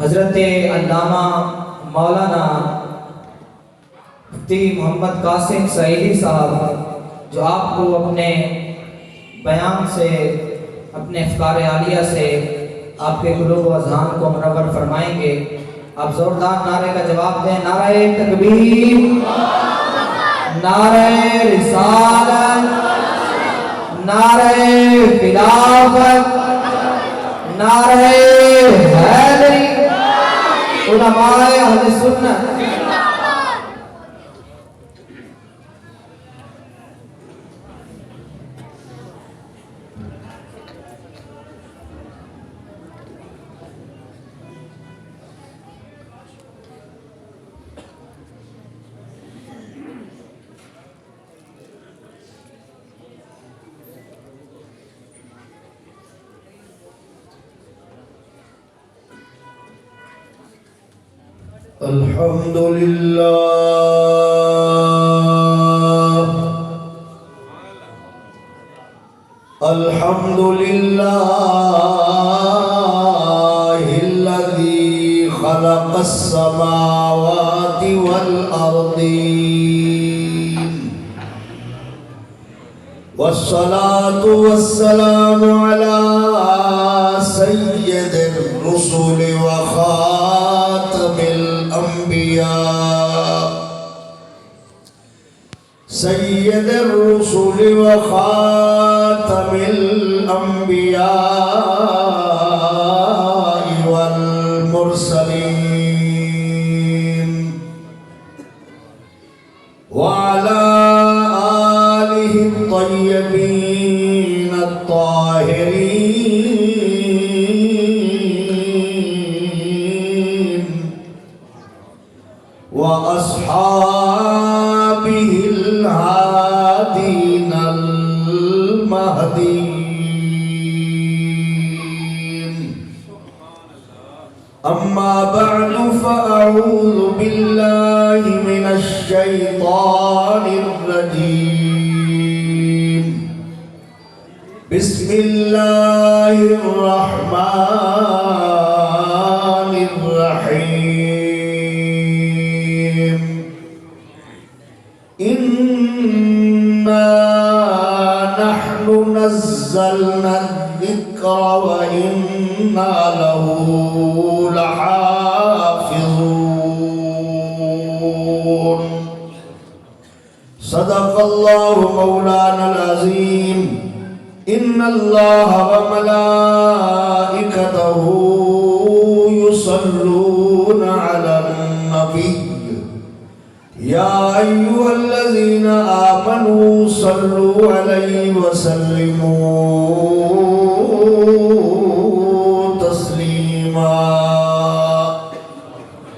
حضرت علامہ مولانا مفتی محمد قاسم سعیدی صاحب جو آپ کو اپنے بیان سے، اپنے افکار عالیہ سے آپ کے قلوب و اذہان کو منور فرمائیں گے۔ آپ زوردار نعرے کا جواب دیں۔ نعرہ تکبیر، نعرہ رسالت، نعرہ خلافت، نعرہ حیدری، علماء اہل سنت۔ الحمد للہ الحمد للہ الذی خلق السماوات والأرضین والصلاة والسلام علی سید الرسل وخاتم الأنبياء سيد الرسل وخاتم الأنبياء والمرسلين وعلى آله الطيبين الطاهرين وأصحابه الهادين المهديين أما بعد فأعوذ بالله من الشيطان الرجيم بسم الله الرحمن الرحيم إنا نحن نزلنا الذكر وإنا له لحافظون صدق الله مولانا العظيم إن الله وملائكته يصلون على النبي يا أيها الذين آمنوا صلوا عليه وسلموا تسلیما۔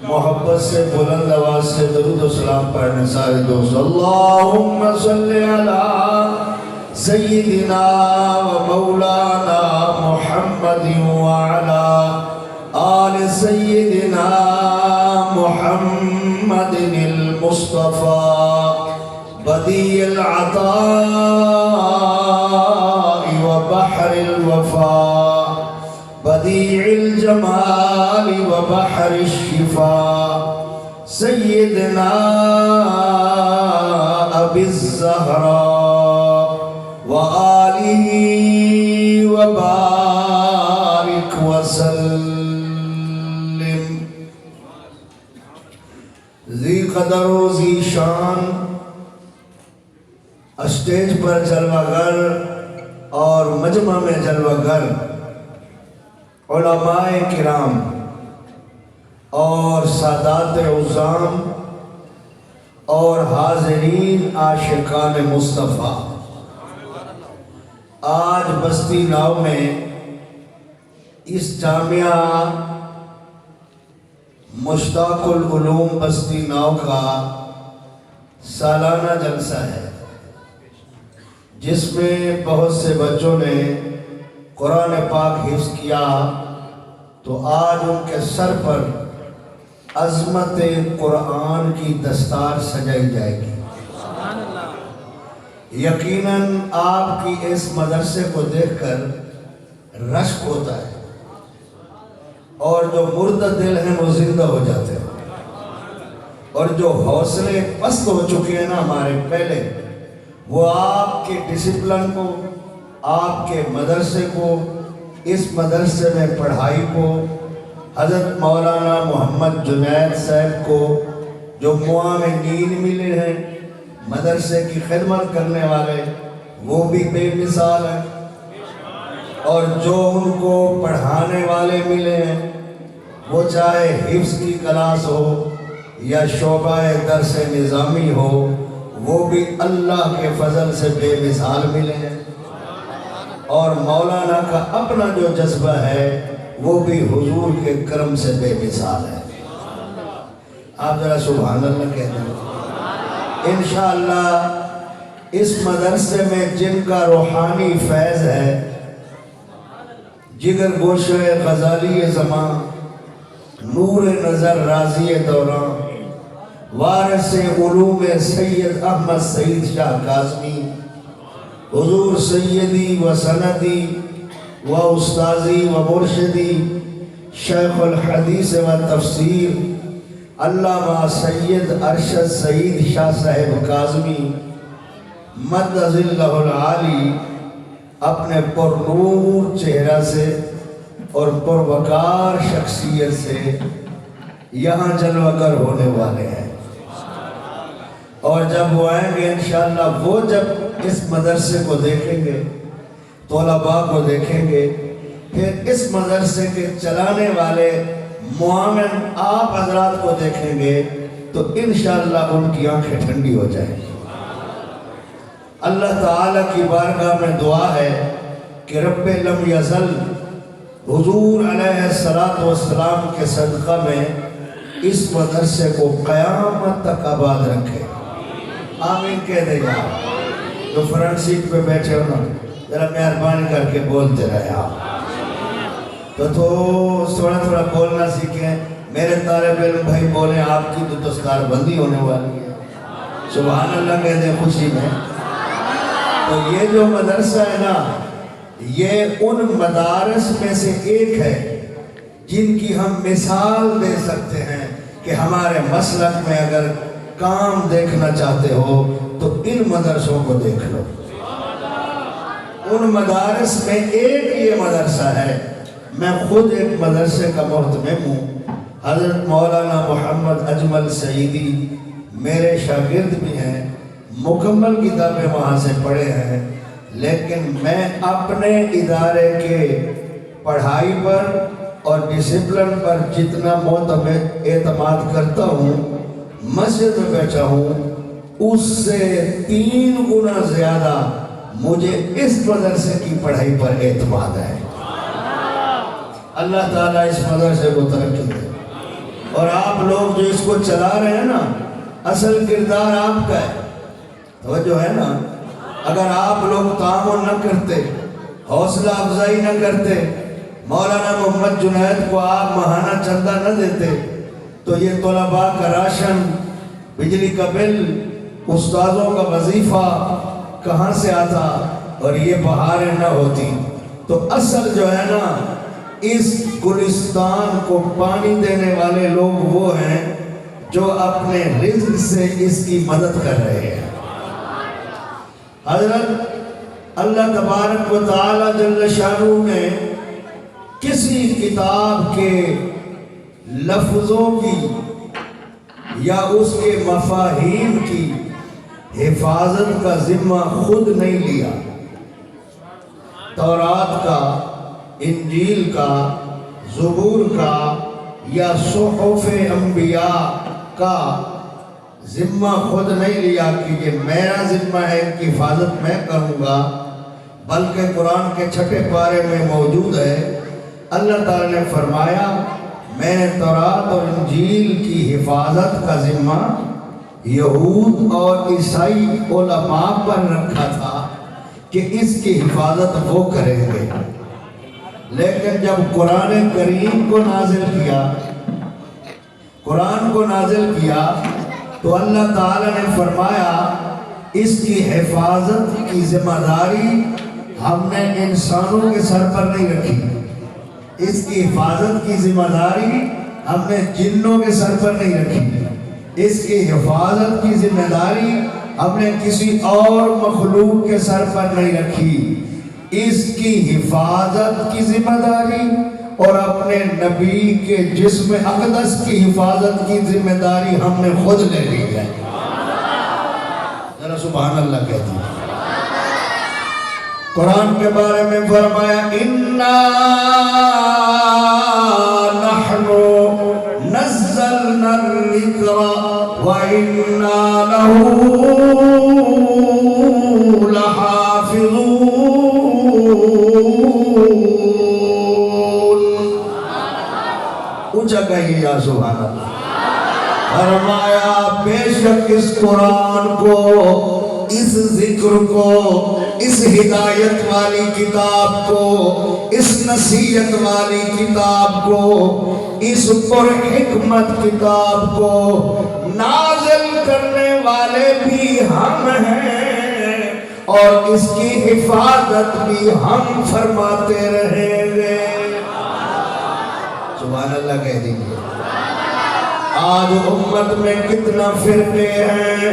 محبت سے بلند آواز سے درود و سلام پڑھنے سارے دوست۔ اللہم صلی علی سیدنا و مولانا محمد وعلا آل سیدنا محمد المصطفى بديع العطاء وبحر الوفاء بديع الجمال وبحر الشفاء سيدنا أبي الزهراء وآله وبارك وسلم۔ ذی قدر و ذی شان اسٹیج پر جلوہ گر اور مجمع میں جلوہ گر علماء کرام اور سادات عظام اور حاضرین عاشقان مصطفیٰ، آج بستی ناؤ میں اس جامعہ مشتاق العلوم بستی ناؤ کا سالانہ جلسہ ہے، جس میں بہت سے بچوں نے قرآن پاک حفظ کیا، تو آج ان کے سر پر عظمت قرآن کی دستار سجائی جائے گی۔ یقیناً آپ کی اس مدرسے کو دیکھ کر رشک ہوتا ہے، اور جو مردہ دل ہیں وہ زندہ ہو جاتے ہیں، اور جو حوصلے پست ہو چکے ہیں نا ہمارے پہلے، وہ آپ کے ڈسپلن کو، آپ کے مدرسے کو، اس مدرسے میں پڑھائی کو، حضرت مولانا محمد جنید صاحب کو جو معاونین ملے ہیں مدرسے کی خدمت کرنے والے، وہ بھی بے مثال ہیں، اور جو ان کو پڑھانے والے ملے ہیں وہ چاہے حفظ کی کلاس ہو یا شعبہ درس نظامی ہو، وہ بھی اللہ کے فضل سے بے مثال ملے ہیں، اور مولانا کا اپنا جو جذبہ ہے وہ بھی حضور کے کرم سے بے مثال ہے۔ آپ ذرا سبحان اللہ کہتے ہیں۔ انشاءاللہ اس مدرسے میں جن کا روحانی فیض ہے، جگر گوشہ غزالی زمان، نور نظر رازی دوران، وارث علوم سید احمد سعید شاہ کاظمی، حضور سیدی و سندی و استاذی و مرشدی شیخ الحدیث و تفسیر علامہ سید ارشد سعید شاہ صاحب کاظمی مد ظلہ العالی اپنے پر نور چہرہ سے اور پروکار شخصیت سے یہاں جلوہ گر ہونے والے ہیں، اور جب وہ آئیں گے انشاءاللہ، وہ جب اس مدرسے کو دیکھیں گے، طلباء کو دیکھیں گے، پھر اس مدرسے کے چلانے والے معاون آپ حضرات کو دیکھیں گے تو انشاءاللہ ان کی آنکھیں ٹھنڈی ہو جائیں گی۔ اللہ تعالیٰ کی بارگاہ میں دعا ہے کہ رب لم یزل حضور علیہ السلام کے صدقہ میں اس مدرسے کو قیامت تک آباد رکھے، آمین کہہ دے گا۔ جو فرنٹ سیٹ پہ بیٹھے ہو نا، ذرا مہربانی کر کے بولتے رہے آپ، تو تھوڑا تھوڑا بولنا سیکھیں۔ میرے طالب علم بھائی بولیں، آپ کی تو دستار بندی ہونے والی ہے، سبحان اللہ کہہ دیں خوشی میں۔ تو یہ جو مدرسہ ہے نا، یہ ان مدارس میں سے ایک ہے جن کی ہم مثال دے سکتے ہیں کہ ہمارے مسلک میں اگر کام دیکھنا چاہتے ہو تو ان مدرسوں کو دیکھ لو۔ ان مدارس میں ایک یہ مدرسہ ہے، میں خود ایک مدرسے کا محتمم ہوں، حضرت مولانا محمد اجمل سعیدی میرے شاگرد بھی ہیں، مکمل کتابیں وہاں سے پڑھے ہیں، لیکن میں اپنے ادارے کے پڑھائی پر اور ڈسپلن پر جتنا اعتماد کرتا ہوں، مسجد میں بیٹھا ہوں، اس سے 3 گنا زیادہ مجھے اس مدرسے کی پڑھائی پر اعتماد ہے۔ اللہ تعالیٰ اس مدرسے کو ترقی دے، اور آپ لوگ جو اس کو چلا رہے ہیں نا، اصل کردار آپ کا ہے، توجہ ہے نا۔ اگر آپ لوگ تعاون نہ کرتے، حوصلہ افزائی نہ کرتے، مولانا محمد جنید کو آپ ماہانہ چندہ نہ دیتے، تو یہ طلباء کا راشن، بجلی کا بل، استاذوں کا وظیفہ کہاں سے آتا اور یہ بہاریں نہ ہوتی۔ تو اصل جو ہے نا، اس گلستان کو پانی دینے والے لوگ وہ ہیں جو اپنے رزق سے اس کی مدد کر رہے ہیں۔ حضرت اللہ تبارک و تعالی جل شانہ نے کسی کتاب کے لفظوں کی یا اس کے مفاہیم کی حفاظت کا ذمہ خود نہیں لیا۔ تورات کا، انجیل کا، زبور کا یا صحف انبیاء کا ذمہ خود نہیں لیا کہ یہ میرا ذمہ ہے، ان کی حفاظت میں کروں گا، بلکہ قرآن کے 6 پارے میں موجود ہے، اللہ تعالی نے فرمایا میں نے تورات اور انجیل کی حفاظت کا ذمہ یہود اور عیسائی علماء پر رکھا تھا کہ اس کی حفاظت وہ کریں گے، لیکن جب قرآن کریم کو نازل کیا، قرآن کو نازل کیا تو اللہ تعالی نے فرمایا اس کی حفاظت کی ذمہ داری ہم نے انسانوں کے سر پر نہیں رکھی، اس کی حفاظت کی ذمہ داری ہم نے جنوں کے سر پر نہیں رکھی، اس کی حفاظت کی ذمہ داری ہم نے کسی اور مخلوق کے سر پر نہیں رکھی، اس کی حفاظت کی ذمہ داری اور اپنے نبی کے جسم اقدس کی حفاظت کی ذمہ داری ہم نے خود لے لی ہے۔ ذرا سبحان اللہ کہتے ہیں۔ قرآن کے بارے میں فرمایا اِنَّا نَحْنُ نَزَّلْنَا الذِّكْرَ وَإِنَّا لَهُ لَحَافِظُونَ۔ اونچا کہیے یا سبحان اللہ۔ فرمایا بے شک اس قرآن کو، اس ذکر کو، اس ہدایت والی کتاب کو، اس نصیحت والی کتاب کو، اس پر حکمت کتاب کو نازل کرنے والے بھی ہم ہیں اور اس کی حفاظت بھی ہم فرماتے رہیں گے۔ سبحان اللہ کہہ دیجیے۔ آج امت میں کتنا فرقے ہیں،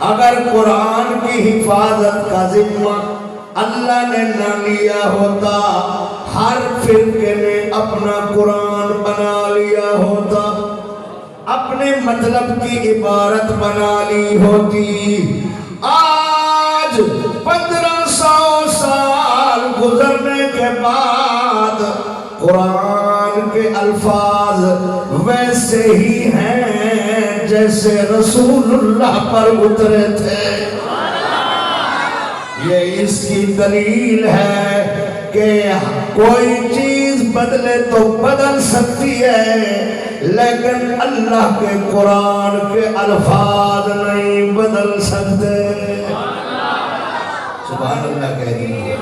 اگر قرآن کی حفاظت کا ذمہ اللہ نے نہ لیا ہوتا، ہر فرقے نے اپنا قرآن بنا لیا ہوتا، اپنے مطلب کی عبارت بنا لی ہوتی۔ آج 1500 سال گزرنے کے بعد قرآن کے الفاظ ویسے ہی ہیں جیسے رسول اللہ پر اترے تھے۔ یہ اس کی دلیل ہے کہ کوئی چیز بدلے تو بدل سکتی ہے، لیکن اللہ کے قرآن کے الفاظ نہیں بدل سکتے۔ سبحان اللہ کہہ دیجیے۔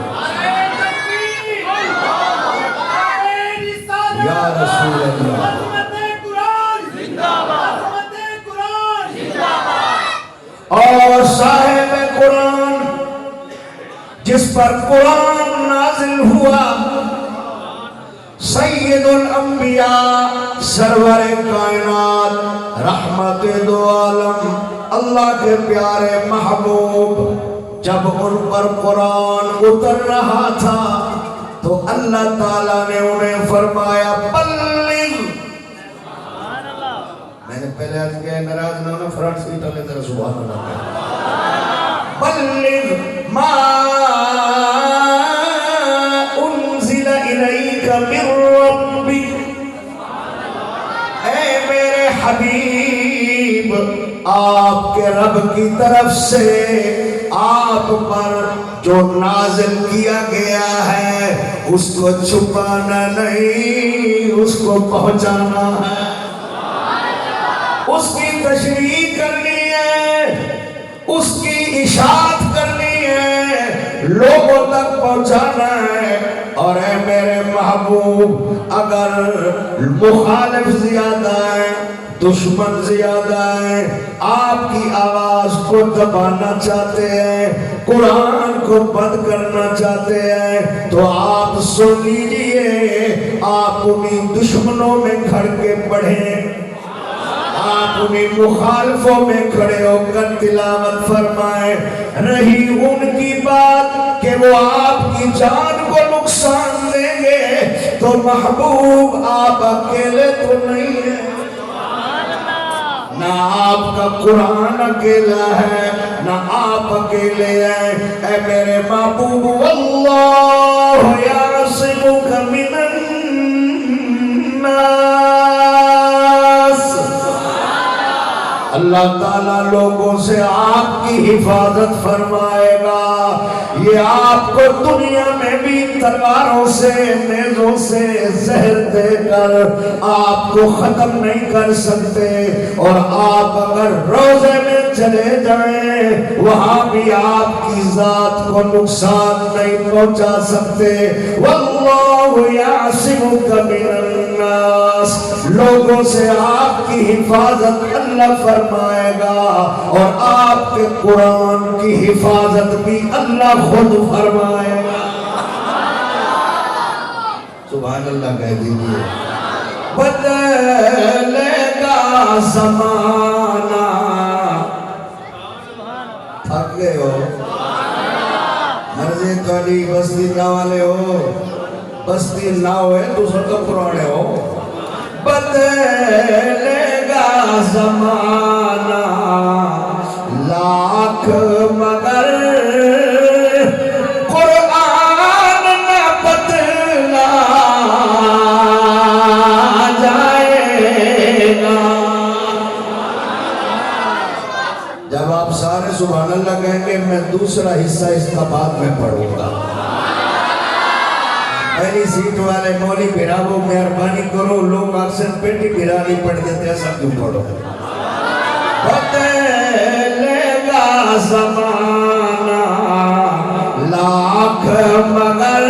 یا رسول اللہ۔ اور صاحب قرآن جس پر قرآن نازل ہوا، سید الانبیاء، سرور کائنات، رحمت دو عالم، اللہ کے پیارے محبوب، جب ان پر قرآن اتر رہا تھا تو اللہ تعالیٰ نے انہیں فرمایا بلغ۔ میں نے پہلے آج کیا نراز نہ ہونا، فرنٹ سیٹ والے طرح سبحان اللہ بلغ ما انزل الیک من ربک۔ اے میرے حبیب، آپ کے رب کی طرف سے آپ پر جو نازل کیا گیا ہے اس کو چھپانا نہیں، اس کو پہنچانا ہے، اس کی تشریح کرنی ہے، اس کی اشاعت کرنی ہے، لوگوں تک پہنچانا ہے۔ اور اے میرے محبوب، اگر مخالف زیادہ ہیں، دشمن زیادہ ہیں، آپ کی آواز کو دبانا چاہتے ہیں، قرآن کو بند کرنا چاہتے ہیں، تو آپ سن لیجئے، آپ انہیں دشمنوں میں کھڑ کے پڑھیں، آپ انہیں مخالفوں میں کھڑے ہو کر تلاوت فرمائیں۔ رہی ان کی بات کہ وہ آپ کی جان کو نقصان دیں گے، تو محبوب آپ اکیلے تو نہیں ہیں، نہ آپ کا قرآن اکیلا ہے، نہ آپ اکیلے ہیں۔ اے میرے محبوب، واللہ یعصمک من الناس، اللہ تعالیٰ لوگوں سے آپ کی حفاظت فرمائے گا۔ یہ آپ کو دنیا میں بھی تلواروں سے، نیزوں سے زہر دے کر آپ کو ختم نہیں کر سکتے، اور آپ اگر روزے میں چلے جائیں وہاں بھی آپ کی ذات کو نقصان نہیں پہنچا سکتے۔ واللہ یعصمک من الناس، لوگوں سے آپ کی حفاظت اللہ فرمائے گا، اور آپ کے قرآن کی حفاظت بھی اللہ خود فرمائے گا۔ سبحان سبحان اللہ کہہ دیجئے. بدلے گا زمانہ. تھک گئے ہو؟ مرضی تھوڑی بستی نہ والے ہو. بستی نہ ہوئے دوسرے تو پرانے ہو. بدلے گا زمانہ لاکھ مگر قرآن نہ بدلا جائے گا. جب آپ سارے سبحان اللہ کہیں گے میں دوسرا حصہ اس کا بعد میں پڑھوں گا. پہلی سیٹ والے مولی بھیراو مہربانی کرو. لوگ اکثر پیٹی بھیرانی پڑھ دیتے ہیں, سب کیوں پڑھو. بدلے گا زمانہ لاکھ مگر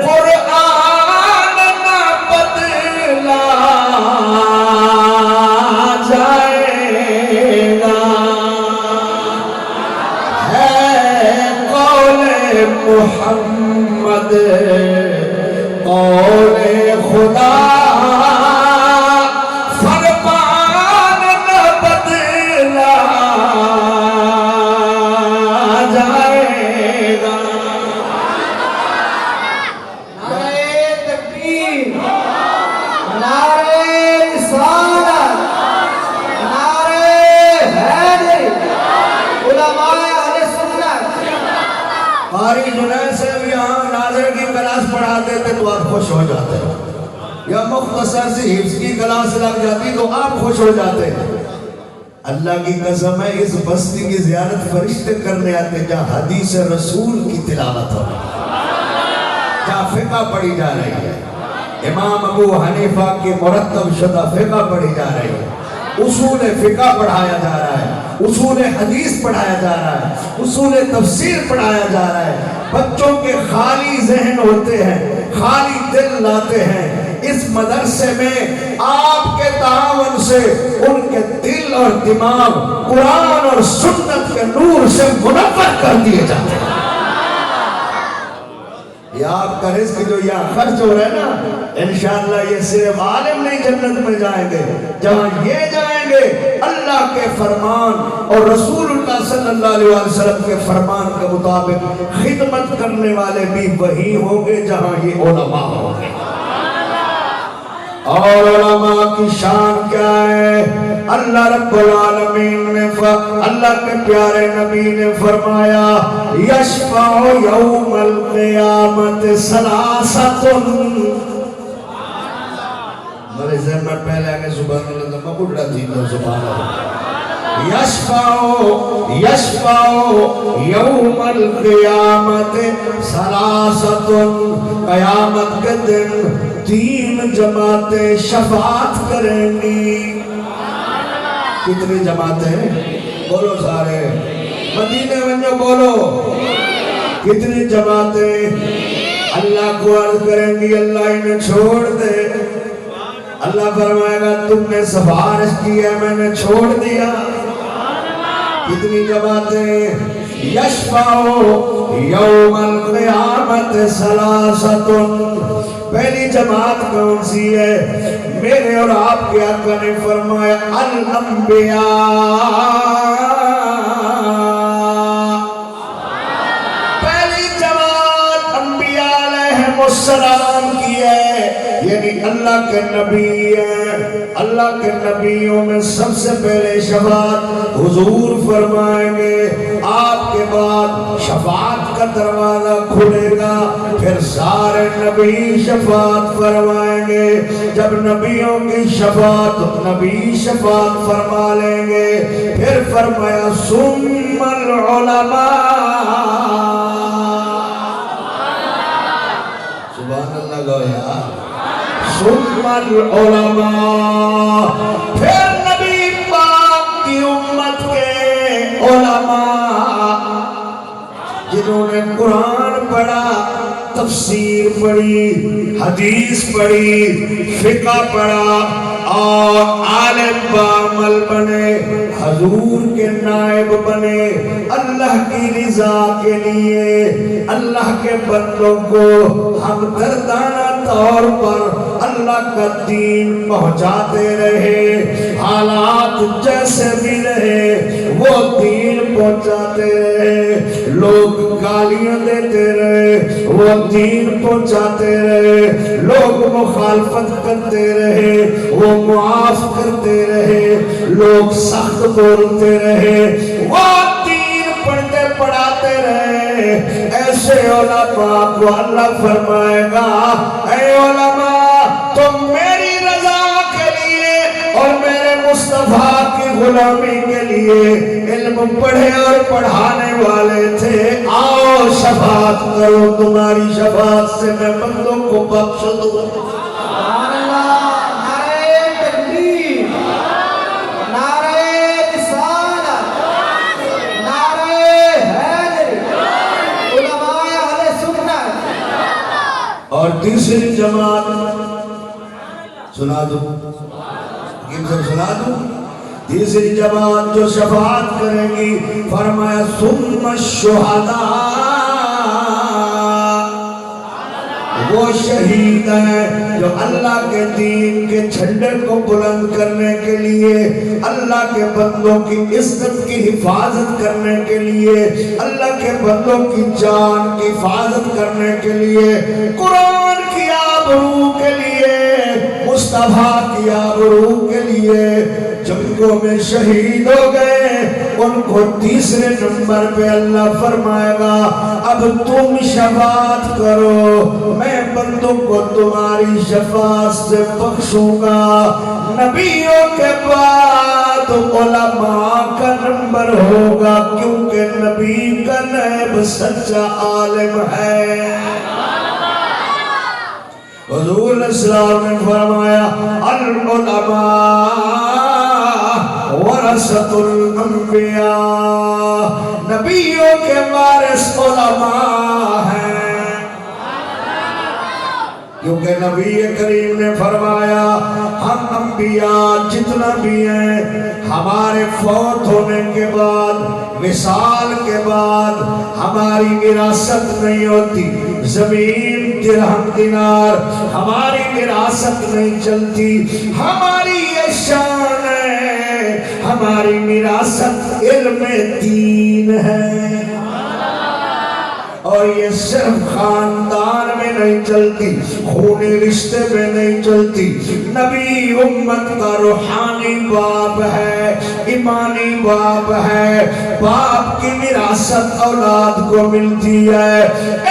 قرآن نہ بدلا جائے گا. ہے قول محمد قول خدا فرمان نہ بدلا جائے گا. نعرہ تکبیر, نعرہ رسالت, نعرہ حیدری, علماء اہل سنت. قاری جنید سے بھی یہاں ناظر کی کلاس پڑھاتے تھے تو آپ خوش ہو جاتے ہیں, یا مختصر سی حفظ کی کلاس لگ جاتی تو آپ خوش ہو جاتے ہیں. اللہ کی قسم ہے اس بستی کی زیارت فرشتے کرنے آتے جہاں حدیث رسول کی تلاوت ہو, جہاں فقہ پڑھی جا رہی ہے, امام ابو حنیفہ کی مرتب شدہ فقہ پڑھی جا رہی ہے, اصول فقہ پڑھایا جا رہا ہے, اصول حدیث پڑھایا جا رہا ہے, اصول تفسیر پڑھایا جا رہا ہے. بچوں کے خالی ذہن ہوتے ہیں, خالی دل لاتے ہیں. اس مدرسے میں آپ کے تعاون سے ان کے دل اور دماغ قرآن اور سنت کے نور سے منور کر دیے جاتے ہیں. یہ آپ کا رزق جو یہاں خرچ ہو رہا ہے نا, انشاءاللہ یہ صرف عالم نہیں جنت میں جائیں گے, جہاں یہ جائیں گے اللہ کے فرمان اور رسول اللہ صلی اللہ علیہ وسلم کے فرمان کے مطابق خدمت کرنے والے بھی وہی ہوں گے جہاں یہ علماء ہوں گے. اور علماء کی شان کیا ہے؟ اللہ رب العالمین نے اللہ کے پیارے نبی نے فرمایا یشفع یوم القیامت ثلاثۃ. میرے ذہن میں پہلے آگے سبحان اللہ میں بڑھا تھی تو سبحان اللہ. یشفع یوم القیامت ثلاثۃ. قیامت کے دن 3 جماعتیں شفاعت کریں گی. کتنی جماعتیں؟ بولو سارے مدینے میں جو بولو. کتنی جماعتیں؟ اللہ کو عرض کریں گی اللہ انہیں چھوڑ دے. اللہ فرمائے گا تم نے سفارش کی ہے میں نے چھوڑ دیا. کتنی جماعتیں؟ یشفع یوم القیامت ثلاثۃ. پہلی جماعت کون سی ہے؟ میرے اور آپ کے آقا نے فرمایا الانبیاء. پہلی جماعت انبیاء علیہم السلام کی ہے, یعنی اللہ کے نبی ہیں. اللہ کے نبیوں میں سب سے پہلے شفاعت حضور فرمائیں گے. آپ کے بعد شفاعت کا دروازہ کھلے گا, پھر سارے نبی شفاعت فرمائیں گے. جب نبیوں کی شفاعت نبی شفاعت فرما لیں گے, پھر فرمایا ثم العلماء. سبحان اللہ گویا. ثم العلماء. پھر نبی پاک کی امت کے علماء جنہوں نے قرآن پڑھا, تفسیر پڑھی, حدیث پڑھی, فقہ پڑھا, اور عالم بعمل بنے، حضور کے نائب بنے، اللہ کی رضا کے لیے اللہ کے بندوں کو ہمدردانہ طور پر اللہ کا دین پہنچاتے رہے، حالات جیسے بھی رہے وہ دین پہنچاتے رہے، لوگ گالیاں دیتے رہے وہ دین پہنچاتے رہے، لوگ مخالفت کرتے رہے وہ معاف کرتے رہے، لوگ سخت بولتے رہے وہ دین پڑھتے پڑھاتے رہے۔ ایسے علماء کو اللہ فرمائے گا اے علماء تم میری رضا کے لیے اور میرے مصطفیٰ کی غلامی کے لیے علم پڑھے اور پڑھانے والے تھے، آؤ شفاعت کرو، تمہاری شفاعت سے میں بندوں کو بخش دوں۔ سبحان اللہ، نعرہ تکبیر، نعرہ رسالت، نعرہ حیدری، علماء اہل سنت۔ اور تیسری جماعت سنا دو، حکیم صاحب سنا دو، تیسری جماعت جو شفاعت کرے گی فرمایا ثم الشہداء، وہ شہید ہیں جو اللہ کے دین کے جھنڈے کو بلند کرنے کے لیے، اللہ کے بندوں کی عزت کی حفاظت کرنے کے لیے، اللہ کے بندوں کی جان کی حفاظت کرنے کے لیے، قرآن کی آبرو کے لیے، مصطفیٰ کی آبرو کے لیے جنگوں میں شہید ہو گئے، ان کو تیسرے نمبر پہ اللہ فرمائے گا اب تم شفاعت کرو، میں بندوں کو تمہاری شفاعت سے بخشوں گا۔ نبیوں کے بعد علماء کا نمبر ہوگا کیونکہ نبی کا نائب سچا عالم ہے۔ حضور صلی اللہ علیہ وسلم نے فرمایا العلماء ورثۃ الانبیاء، نبیوں کے وارث علماء ہیں، کیونکہ نبی کریم نے فرمایا ہم انبیاء جتنا بھی ہیں ہمارے فوت ہونے کے بعد، وصال کے بعد ہماری وراثت نہیں ہوتی، زمین درہم دینار ہماری وراثت نہیں چلتی، ہماری یہ شان ہے، ہماری وراثت علم دین ہے، اور یہ صرف خاندان میں نہیں چلتی، خونی رشتے میں نہیں چلتی، نبی امت کا روحانی باپ ہے، ایمانی باپ ہے، باپ کی وراثت اولاد کو ملتی ہے،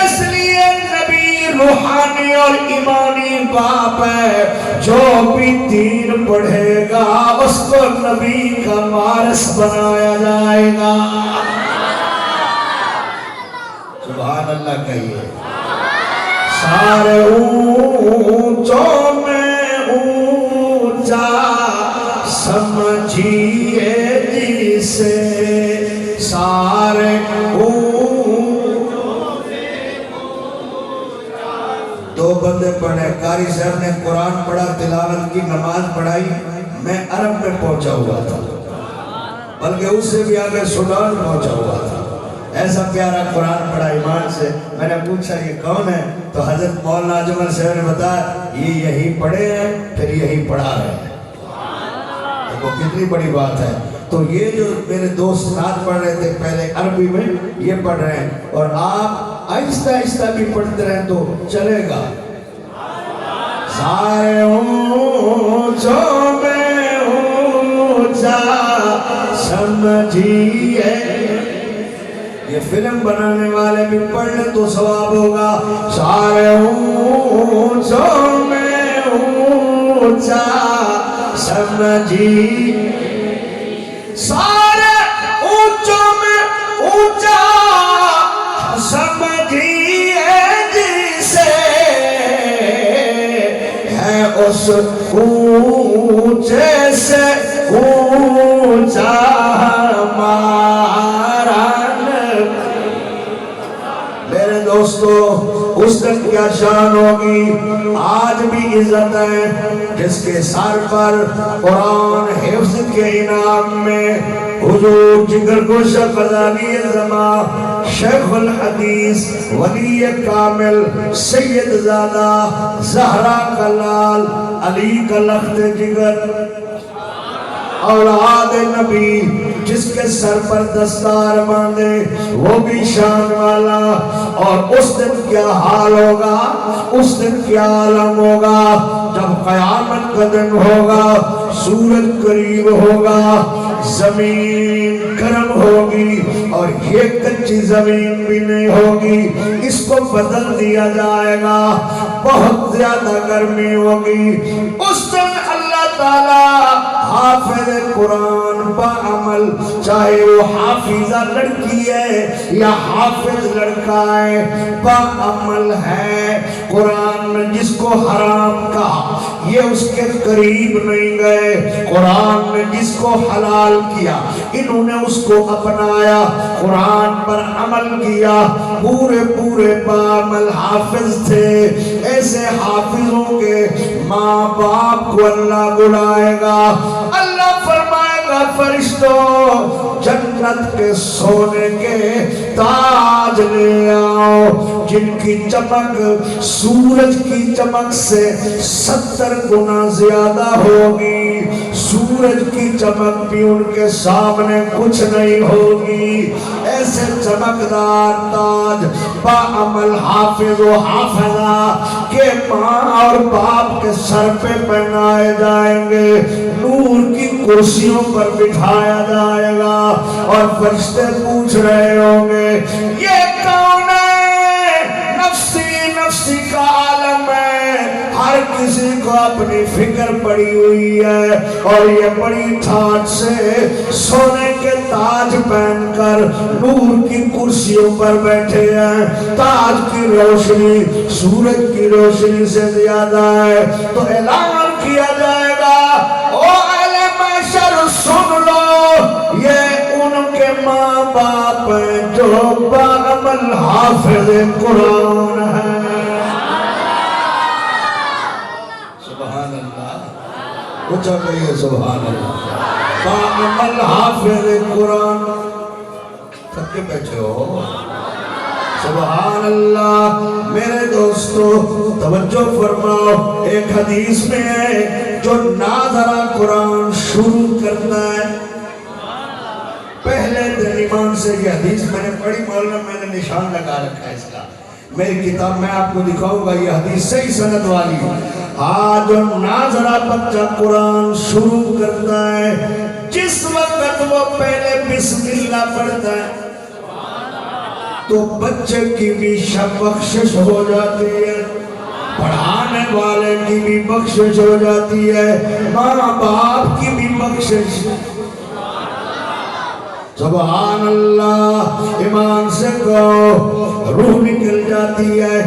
اس لیے نبی روحانی اور ایمانی باپ ہے، جو بھی دین پڑھے گا اس کو نبی کا وارث بنایا جائے گا۔ سبحان اللہ کہیے، سارے اونچوں میں اونچا سمجھیے جسے، سارے دو بندے پڑھے، قاری صاحب نے قرآن پڑھا، تلاوت کی، نماز پڑھائی، میں عرب میں پہنچا ہوا تھا، بلکہ اس سے بھی آگے سوڈان پہنچا ہوا تھا، ایسا پیارا قرآن پڑھا ایمان سے۔ میں نے پوچھا یہ کون ہے تو حضرت مولانا اجمل صاحب نے بتایا یہ یہی پڑھے ہیں پھر یہی پڑھا رہے ہیں، دیکھو کتنی بڑی بات ہے۔ تو یہ جو میرے دوست ساتھ پڑھ رہے تھے پہلے عربی میں، یہ پڑھ رہے ہیں، اور آپ آہستہ آہستہ بھی پڑھتے رہیں تو چلے گا۔ سارے اونچوں میں اونچا سمجھیے، یہ فلم بنانے والے بھی پڑھ لیں تو ثواب ہوگا۔ سارے اونچوں میں اونچا سمجھی، سارے اونچوں میں اونچا سمجھیے جسے، ہے اس اونچے سے اونچا ہمارا۔ میرے دوستو اس دن کیا شان ہوگی. آج بھی عزت ہے جس کے سر پر قرآن حفظ کے انعام میں حضور جگر گوشہ فضالی زمان شیخ الحدیث ولی کامل سید زادہ زہرا کا لال علی کا لخت جگر اولاد نبی جس کے سر پر دستار باندھے وہ بھی شان والا. اور اس دن کیا حال ہوگا, اس دن کیا عالم ہوگا جب قیامت کا دن ہوگا, سورج قریب ہوگا, زمین گرم ہوگی اور یہ کچی زمین بھی نہیں ہوگی, اس کو بدل دیا جائے گا, بہت زیادہ گرمی ہوگی. اس دن اللہ تعالیٰ حافظ قرآن با عمل, چاہے وہ حافظہ لڑکی ہے یا حافظ لڑکا ہے, با عمل ہے. قرآن میں جس کو حرام کہا یہ اس کے قریب نہیں گئے, قرآن نے جس کو حلال کیا انہوں نے اس کو اپنایا, قرآن پر عمل کیا, پورے پورے با عمل حافظ تھے. ایسے حافظوں کے ماں باپ کو اللہ بلائے گا. اللہ فرمائے گا فرشتوں جنت کے سونے کے تاج لے آؤ جن کی چمک سورج کی چمک سے 70 گنا زیادہ ہوگی. سورج کی چمک بھی ان کے سامنے کچھ نہیں ہوگی. ایسے چمکدار تاج با عمل حافظ و حافظہ کے ماں اور باپ کے سر پہ پہنائے جائیں گے, نور کی کرسیوں پر بٹھایا جائے گا اور فرشتے پوچھ رہے ہوں گے یہ کون ہے؟ نفسی نفسی کا عالم ہے. ہر کسی کو اپنی فکر پڑی ہوئی ہے اور یہ بڑی ٹھاٹ سے سونے کے تاج پہن کر نور کی کرسیوں پر بیٹھے ہیں. تاج کی روشنی سورج کی روشنی سے زیادہ ہے. تو اعلان کیا جائے گا او اہل محشر سن لو, یہ ان کے ماں باپ ہیں جو با عمل حافظ قرآن ہیں. سبحان اللہ, اچھا کہیے سبحان اللہ. با عمل حافظ قرآن. تھک کے بیٹھے ہو, سبحان اللہ. میرے دوستو توجہ فرماؤ, ایک حدیث میں ہے جو ناظرہ قرآن شروع کرتا ہے پہلے دن ایمان سے. یہ حدیث میں نے پڑھی, مولانا میں نے نشان لگا رکھا ہے اس کا, میری کتاب میں آپ کو دکھاؤں گا. یہ حدیث صحیح سند والی ہے. آج جو ناظرہ بچہ قرآن شروع کرتا ہے جس وقت وہ پہلے بسم اللہ پڑھتا ہے تو بچے کی بھی بخشش ہو جاتی ہے, پڑھانے والے کی بھی بخشش ہو جاتی ہے, ماں باپ کی بھی بخشش. سبحان اللہ. ایمان سے کہو روح نکل جاتی ہے,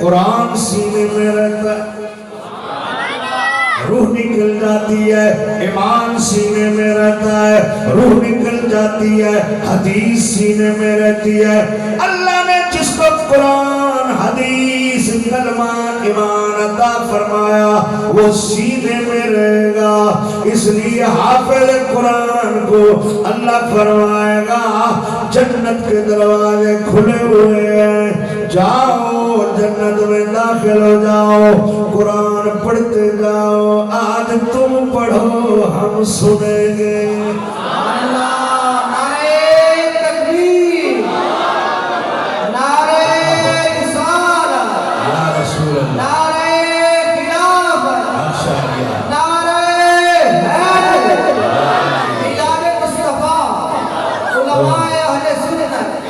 قرآن سینے میں رہتا ہے, روح نکل جاتی ہے, ایمان سینے میں رہتا ہے, روح نکل جاتی ہے, حدیث سینے میں رہتی ہے. اللہ نے جس کو قرآن حدیث کلمہ ایمان عطا فرمایا وہ سینے میں رہے گا. اس لیے حافظ قرآن کو اللہ فرمائے گا جنت کے دروازے کھلے ہوئے ہیں, جاؤ جنت میں داخل ہو جاؤ, قرآن پڑھتے جاؤ. آج تم پڑھو ہم سنیں گے.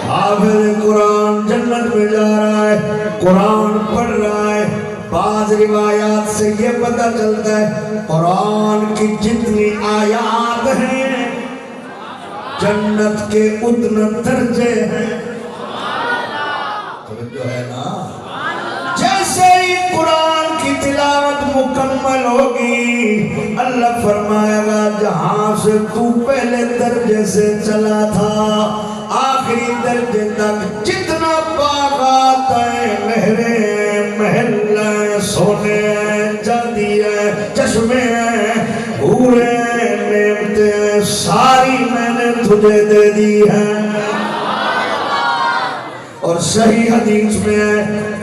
حافظ قرآن جنت میں جا رہا ہے, قرآن پڑھ رہا ہے. بعض روایات سے یہ پتہ چلتا ہے قرآن کی جتنی آیات ہیں جنت کے اتنے درجے ہیں. توجہ ہے نا. جیسے ہی قرآن کی تلاوت مکمل ہوگی اللہ فرمائے گا جہاں سے تو پہلے درجے سے چلا تھا آخری درجے تک جتنا باغات ہیں نہریں تجھے دے دی ہے. اور صحیح حدیث میں ہے،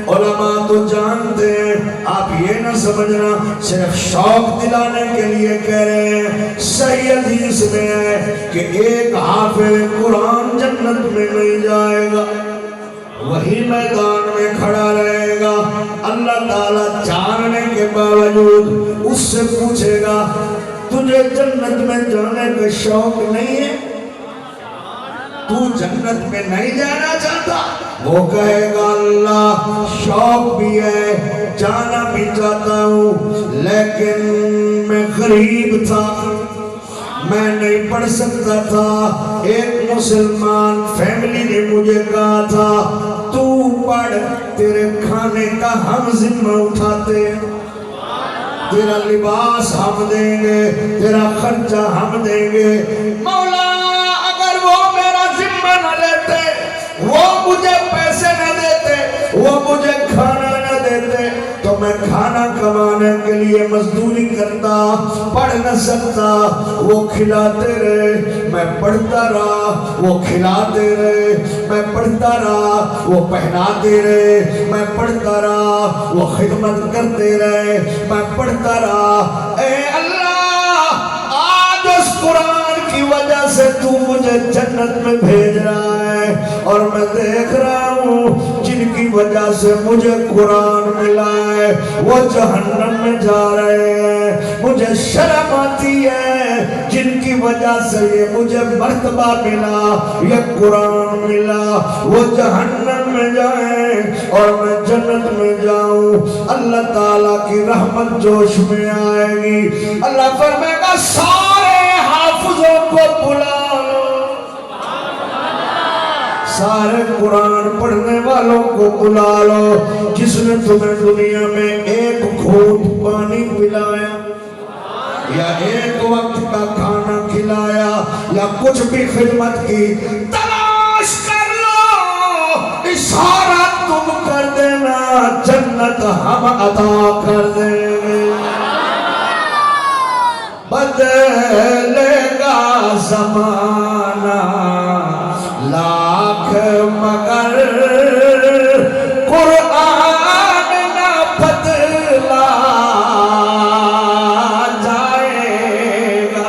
علماء تو جانتے ہیں، آپ یہ نہ سمجھنا صرف شوق دلانے کے لیے کہہ رہے ہیں. صحیح حدیث میں ہے کہ ایک حافظ قرآن جنت میں نہیں جائے گا، وہی میدان میں کھڑا رہے گا. اللہ تعالیٰ جاننے کے باوجود اس سے پوچھے گا تجھے جنت میں جانے کا شوق نہیں ہے؟ تو جنت میں نہیں جانا چاہتا؟ وہ کہے گا اللہ شوق بھی ہے، جانا بھی چاہتا ہوں، لیکن میں غریب تھا، میں نہیں پڑھ سکتا تھا. ایک مسلمان فیملی نے مجھے کہا تھا تو پڑھ، تیرے کھانے کا ہم ذمہ اٹھاتے ہیں، تیرا لباس ہم دیں گے، تیرا خرچہ ہم دیں گے. مولا اگر وہ میرا ذمہ نہ لیتے، وہ مجھے پیسے نہ دیتے، وہ مجھے کھانا نہ دیتے، تو میں کھانا کمانے کے لیے مزدوری کرتا، پڑھ نہ سکتا. وہ کھلاتے رہے، میں پڑھتا رہا، وہ کھلاتے رہے، میں پڑھتا رہا، وہ پہناتے رہے، میں پڑھتا رہا، وہ خدمت کرتے رہے، میں پڑھتا رہا. اے اللہ آج اس قرآن کی وجہ سے تو مجھے جنت میں بھیج رہا ہے، اور میں دیکھ رہا ہوں جن کی وجہ سے مجھے قرآن ملا ہے وہ جہنم میں جا رہے ہیں. مجھے شرم آتی ہے جن کی وجہ سے یہ مجھے مرتبہ ملا، یہ قرآن ملا، وہ جہنم میں جائیں اور میں جنت میں جاؤں. اللہ تعالیٰ کی رحمت جوش میں آئے گی. اللہ فرمائے گا سارے حافظوں کو بلا لو، سارے قرآن پڑھنے والوں کو بلا لو. جس نے تمہیں دنیا میں ایک گھونٹ پانی پلایا یا ایک وقت کا کھانا کھلایا یا کچھ بھی خدمت کی، تلاش کر لو، اشارہ تم کر دینا، جنت ہم عطا کر دیں گے. بدلے گا زمانہ لاکھ مگر قرآن نہ بدلا جائے گا.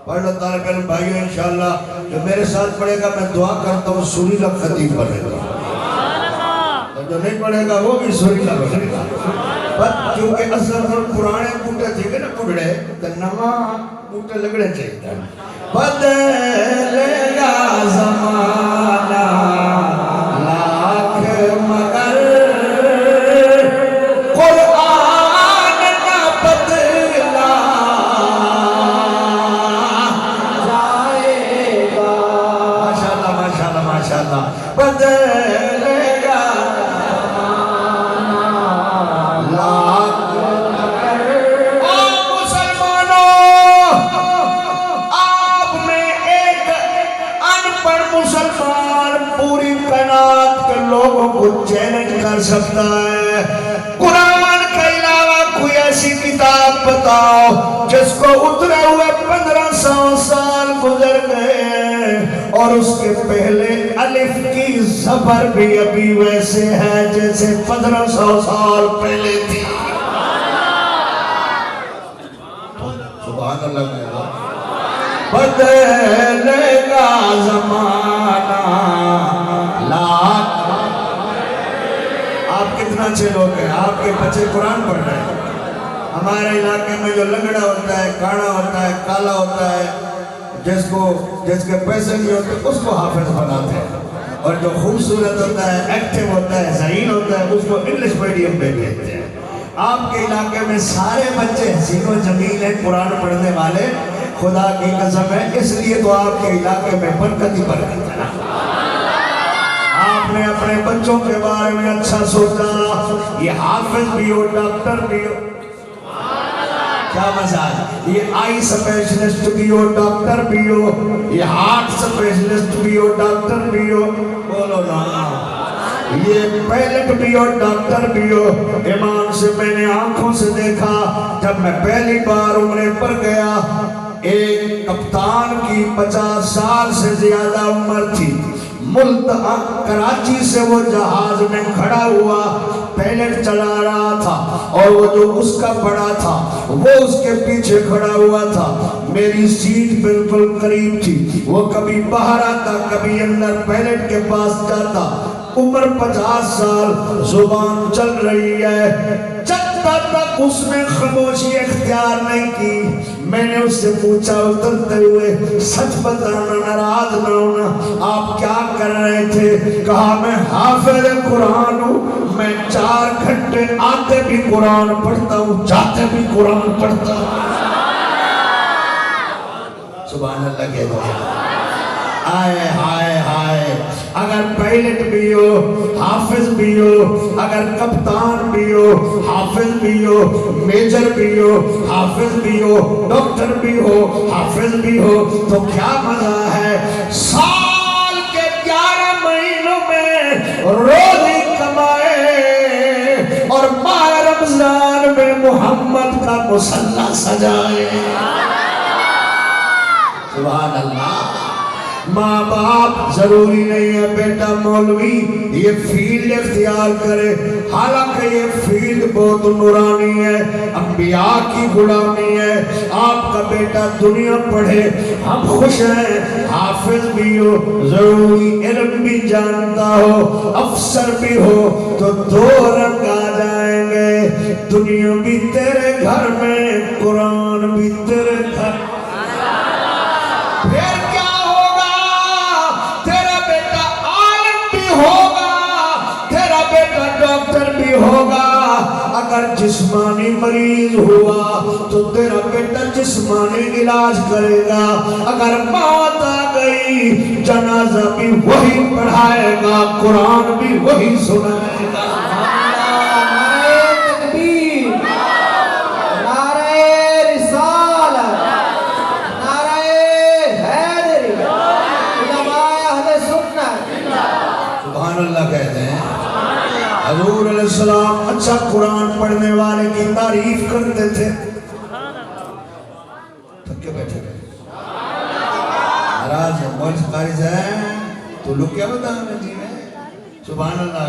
پڑھ لو طالب علم بھائیو، انشاءاللہ جو میرے ساتھ پڑھے گا میں دعا کرتا ہوں سریلا خطیب پڑھے گا، اور جو نہیں پڑھے گا وہ بھی سریلا پڑھے گا. کیونکہ اصل پرانے بوٹے تھے کہ نا بڑھڑے تو نواں بوٹے لگڑے چاہیے. بدلے گا زمانہ لاکھ مگر قرآن نہ بدلا جائے گا. ماشاءاللہ ماشاءاللہ ماشاءاللہ. بدلے گا چیلنج کر سکتا ہے. قرآن کے علاوہ کوئی ایسی کتاب بتاؤ جس کو اترے ہوئے 1500 سال گزر گئے اور اس کے پہلے الف کی زبر بھی ابھی ویسے ہے جیسے 1500 سال پہلے تھی. سبحان اللہ. بدلے گا زمانہ لاکھ. آپ کتنا اچھے لوگ ہیں، آپ کے بچے قرآن پڑھ رہے ہیں. ہمارے علاقے میں جو لنگڑا ہوتا ہے، کانا ہوتا ہے، کالا ہوتا ہے، جس کے پیسے نہیں ہوتے اس کو حافظ بناتے ہیں، اور جو خوبصورت ہوتا ہے، ایکٹیو ہوتا ہے، ذہین ہوتا ہے، اس کو انگلش میڈیم میں بھیجتے ہیں. آپ کے علاقے میں سارے بچے حسین و جمیل ہیں، قرآن پڑھنے والے. خدا کی قسم ہے، اس لیے تو آپ کے علاقے میں برکت ہی برکت ہے. آپ نے اپنے بچوں کے بارے میں اچھا سوچا، یہ حافظ بھی ہو، ڈاکٹر بھی ہو. کیا مزہ ہے. یہ آئی سپیشلسٹ بھی ہو، ڈاکٹر بھی ہو، یہ ہارٹ سپیشلسٹ بھی ہو، ڈاکٹر بھی ہو. بولو نا. یہ پیلٹ بھی ہو، ڈاکٹر بھی ہو. ایمان سے میں نے آنکھوں سے دیکھا جب میں پہلی بار عمرے پر گیا ایک کپتان کی 50 سال سے زیادہ عمر تھی، کراچی سے وہ جہاز میں کھڑا ہوا، پائلٹ چلا رہا تھا اور وہ جو اس کا بڑا تھا وہ اس کے پیچھے کھڑا ہوا تھا، میری سیٹ بالکل قریب تھی، وہ کبھی باہر آتا کبھی اندر، پائلٹ کے پاس جاتا، عمر 50 سال، زبان چل رہی ہے، جب تک اس نے خاموشی اختیار نہیں کی۔ میں نے اس سے پوچھا اترتے ہوئے، سچ بتانا، ناراض نہ ہونا، آپ کیا کر رہے تھے؟ کہا میں حافظ قرآن ہوں، میں 4 گھنٹے آتے بھی قرآن پڑھتا ہوں، جاتے بھی قرآن پڑھتا ہوں۔ سبحان اللہ کہہ دو، آئے ہائے ہائے، اگر پائلٹ بھی ہو، حافظ بھی ہو، اگر کپتان بھی ہو، حافظ بھی ہو، میجر بھی ہو، حافظ بھی ہو، ڈاکٹر بھی ہو، حافظ بھی ہو، تو کیا مزہ ہے؟ سال کے 11 مہینوں میں روزی کمائے اور ماہ رمضان میں محمد کا مصلی سجائے۔ سبحان اللہ۔ ماں باپ ضروری نہیں ہے بیٹا مولوی یہ فیلڈ اختیار کرے، حالانکہ یہ فیلڈ بہت نورانی ہے، انبیاء کی غلامی ہے۔ آپ کا بیٹا دنیا پڑھے، ہم خوش ہیں، حافظ بھی ہو، ضروری علم بھی جانتا ہو، افسر بھی ہو، تو 2 رنگ آ جائیں گے، دنیا بھی تیرے گھر میں، قرآن بھی تیرے گھر میں۔ ہوگا اگر جسمانی مریض ہوا تو تیرا بیٹا جسمانی علاج کرے گا، اگر موت آ گئی جنازہ بھی وہی پڑھائے گا، قرآن بھی وہی سنائے گا۔ نعرہ تکبیر، نعرہ رسالت، نعرہ حیدری، علماء اہل سنت۔ سبحان اللہ کہتے ہیں۔ حضور علیہ السلام اچھا قرآن پڑھنے والے کی تعریف کرتے تھے۔ تھکے بیٹھے گئے، ناراض ہے، مولس قارض ہے، تو لوگ کیا بتا ہمیں جی میں؟ سبحان اللہ۔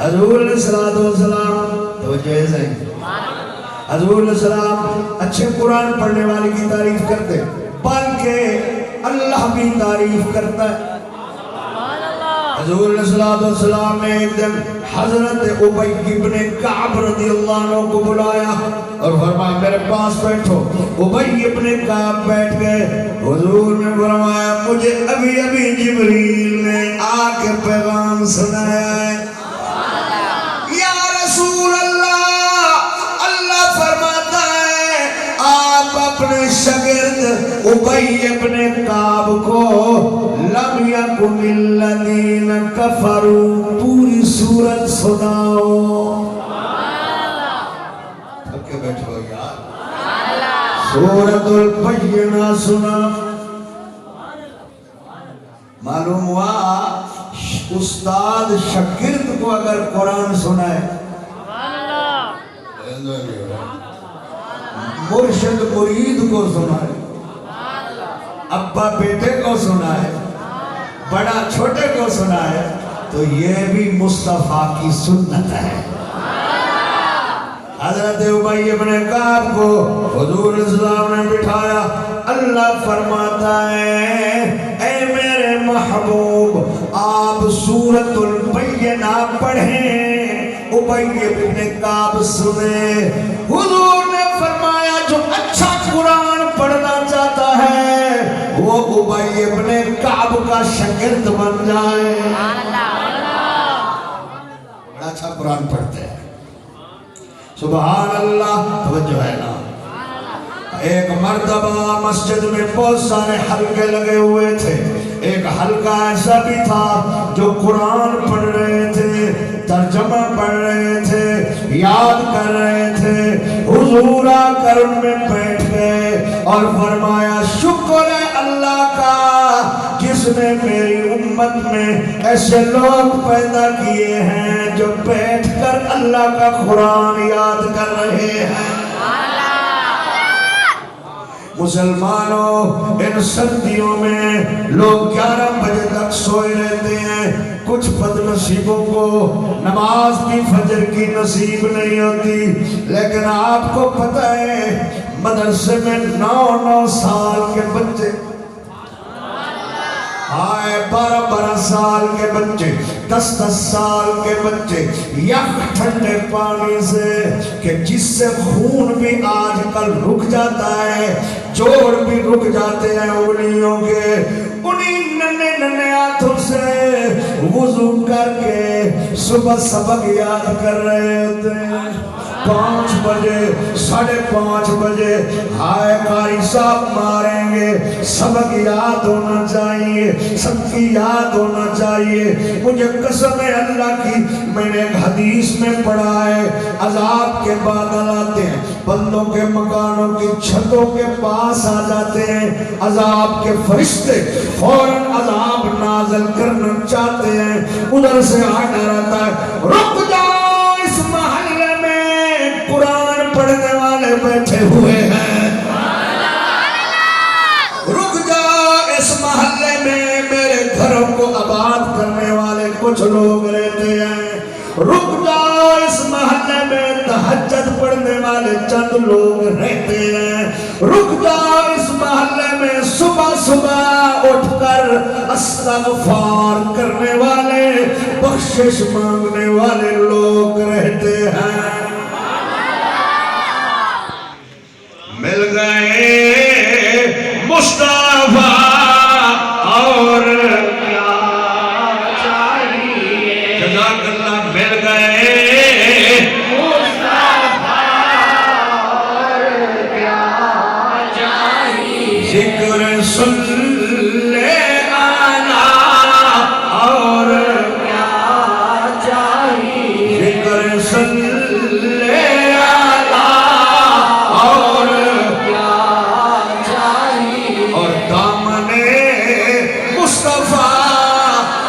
حضور علیہ السلام توجہ ہے، حضور علیہ السلام اچھے قرآن پڑھنے والے کی تعریف کرتے، بلکہ اللہ بھی تعریف کرتا ہے۔ حضور علیہ السلام نے ایک دن حضرت ابی ابن کعب رضی اللہ عنہ کو بلایا اور فرمایا میرے پاس بیٹھو۔ ابی ابن کعب بیٹھ گئے، حضور نے فرمایا مجھے ابھی جبریل نے آ کے پیغام سنایا ہے۔ یا رسول اللہ، اللہ فرماتا ہے آپ اپنے شاگرد ابی ابن کعب کو لم یکن الذین کفروا پوری سورت سناؤ۔ تھک کے بیٹھو یار، سورت البینہ سنا۔ معلوم ہوا استاد شاگرد کو اگر قرآن سنائے، مرشد مرید کو سنائے، ابا بیٹے کو سنائے، بڑا چھوٹے کو سنائے، تو یہ بھی مصطفیٰ کی سنت ہے۔ حضرت ابی ابن کعب کو حضور صلی اللہ علیہ وسلم نے بٹھایا، اللہ فرماتا ہے اے میرے محبوب آپ سورت البینہ پڑھیں، ابی ابن کعب سنیں۔ حضور نے فرمایا جو اچھا قرآن پڑھنا چاہتا ہے وہ ابی ابن کعب کا شاگرد بن جائے۔ بڑا اچھا قرآن پڑھتے ہیں، سبحان اللہ۔ توجہ ہے نا، ایک مرتبہ مسجد میں بہت سارے حلقے لگے ہوئے تھے، ایک حلقہ ایسا بھی تھا جو قرآن پڑھ رہے تھے، ترجمہ پڑھ رہے تھے، یاد کر رہے تھے۔ حضور آ کر ان میں بیٹھ گئے اور فرمایا شکر ہے اللہ کا جس نے میری امت میں ایسے لوگ پیدا کیے ہیں جو بیٹھ کر اللہ کا قرآن یاد کر رہے ہیں۔ مسلمانوں ان سردیوں میں لوگ 11 بجے تک سوئے رہتے ہیں. کچھ بد نصیبوں کو نماز بھی فجر کی نصیب نہیں ہوتی. لیکن آپ کو پتہ ہے مدرسے میں 9 سال کے بچے، 12 سال کے بچے، 10 سال کے بچے یک ٹھنڈے پانی سے کہ جس سے خون بھی آج کل رک جاتا ہے، جوڑ بھی رک جاتے ہیں انگلیوں کے، انہیں ننے ہاتھوں سے وضو کر کے صبح سبق یاد کر رہے ہوتے ہیں. 5 بجے 5:30 بجے ہائے قاری صاحب ماریں گے. سبق یاد ہونا چاہیے، سب کی یاد ہونا چاہیے. مجھے قسم ہے اللہ کی، میں نے ایک حدیث میں پڑھا ہے عذاب کے بادل آتے ہیں، بندوں کے مکانوں کی چھتوں کے پاس آ جاتے ہیں. عذاب کے فرشتے فوراً عذاب نازل کرنا چاہتے ہیں. ادھر سے آڈر آتا ہے رک جاؤ، اس محلے میں قرآن پڑھنے والے بیٹھے ہوئے ہیں. رک جاؤ، اس محلے میں میرے گھروں کو آباد کرنے والے کچھ لوگ رہتے ہیں. رک جاؤ، اس محلے میں تہجد پڑھنے والے چند لوگ رہتے ہیں. رک جاؤ، اس محلے میں صبح اٹھ کر استغفار کرنے والے، بخشش مانگنے والے لوگ رہتے ہیں. مل گئے مصطفیٰ اور کیا چاہیے. جزاک اللہ. مل گئے مصطفیٰ اور کیا چاہیے. ذکر سن لے آنا اور کیا چاہیے. ذکر سن لے آنا اور کیا چاہیے. اور دامنے مصطفیٰ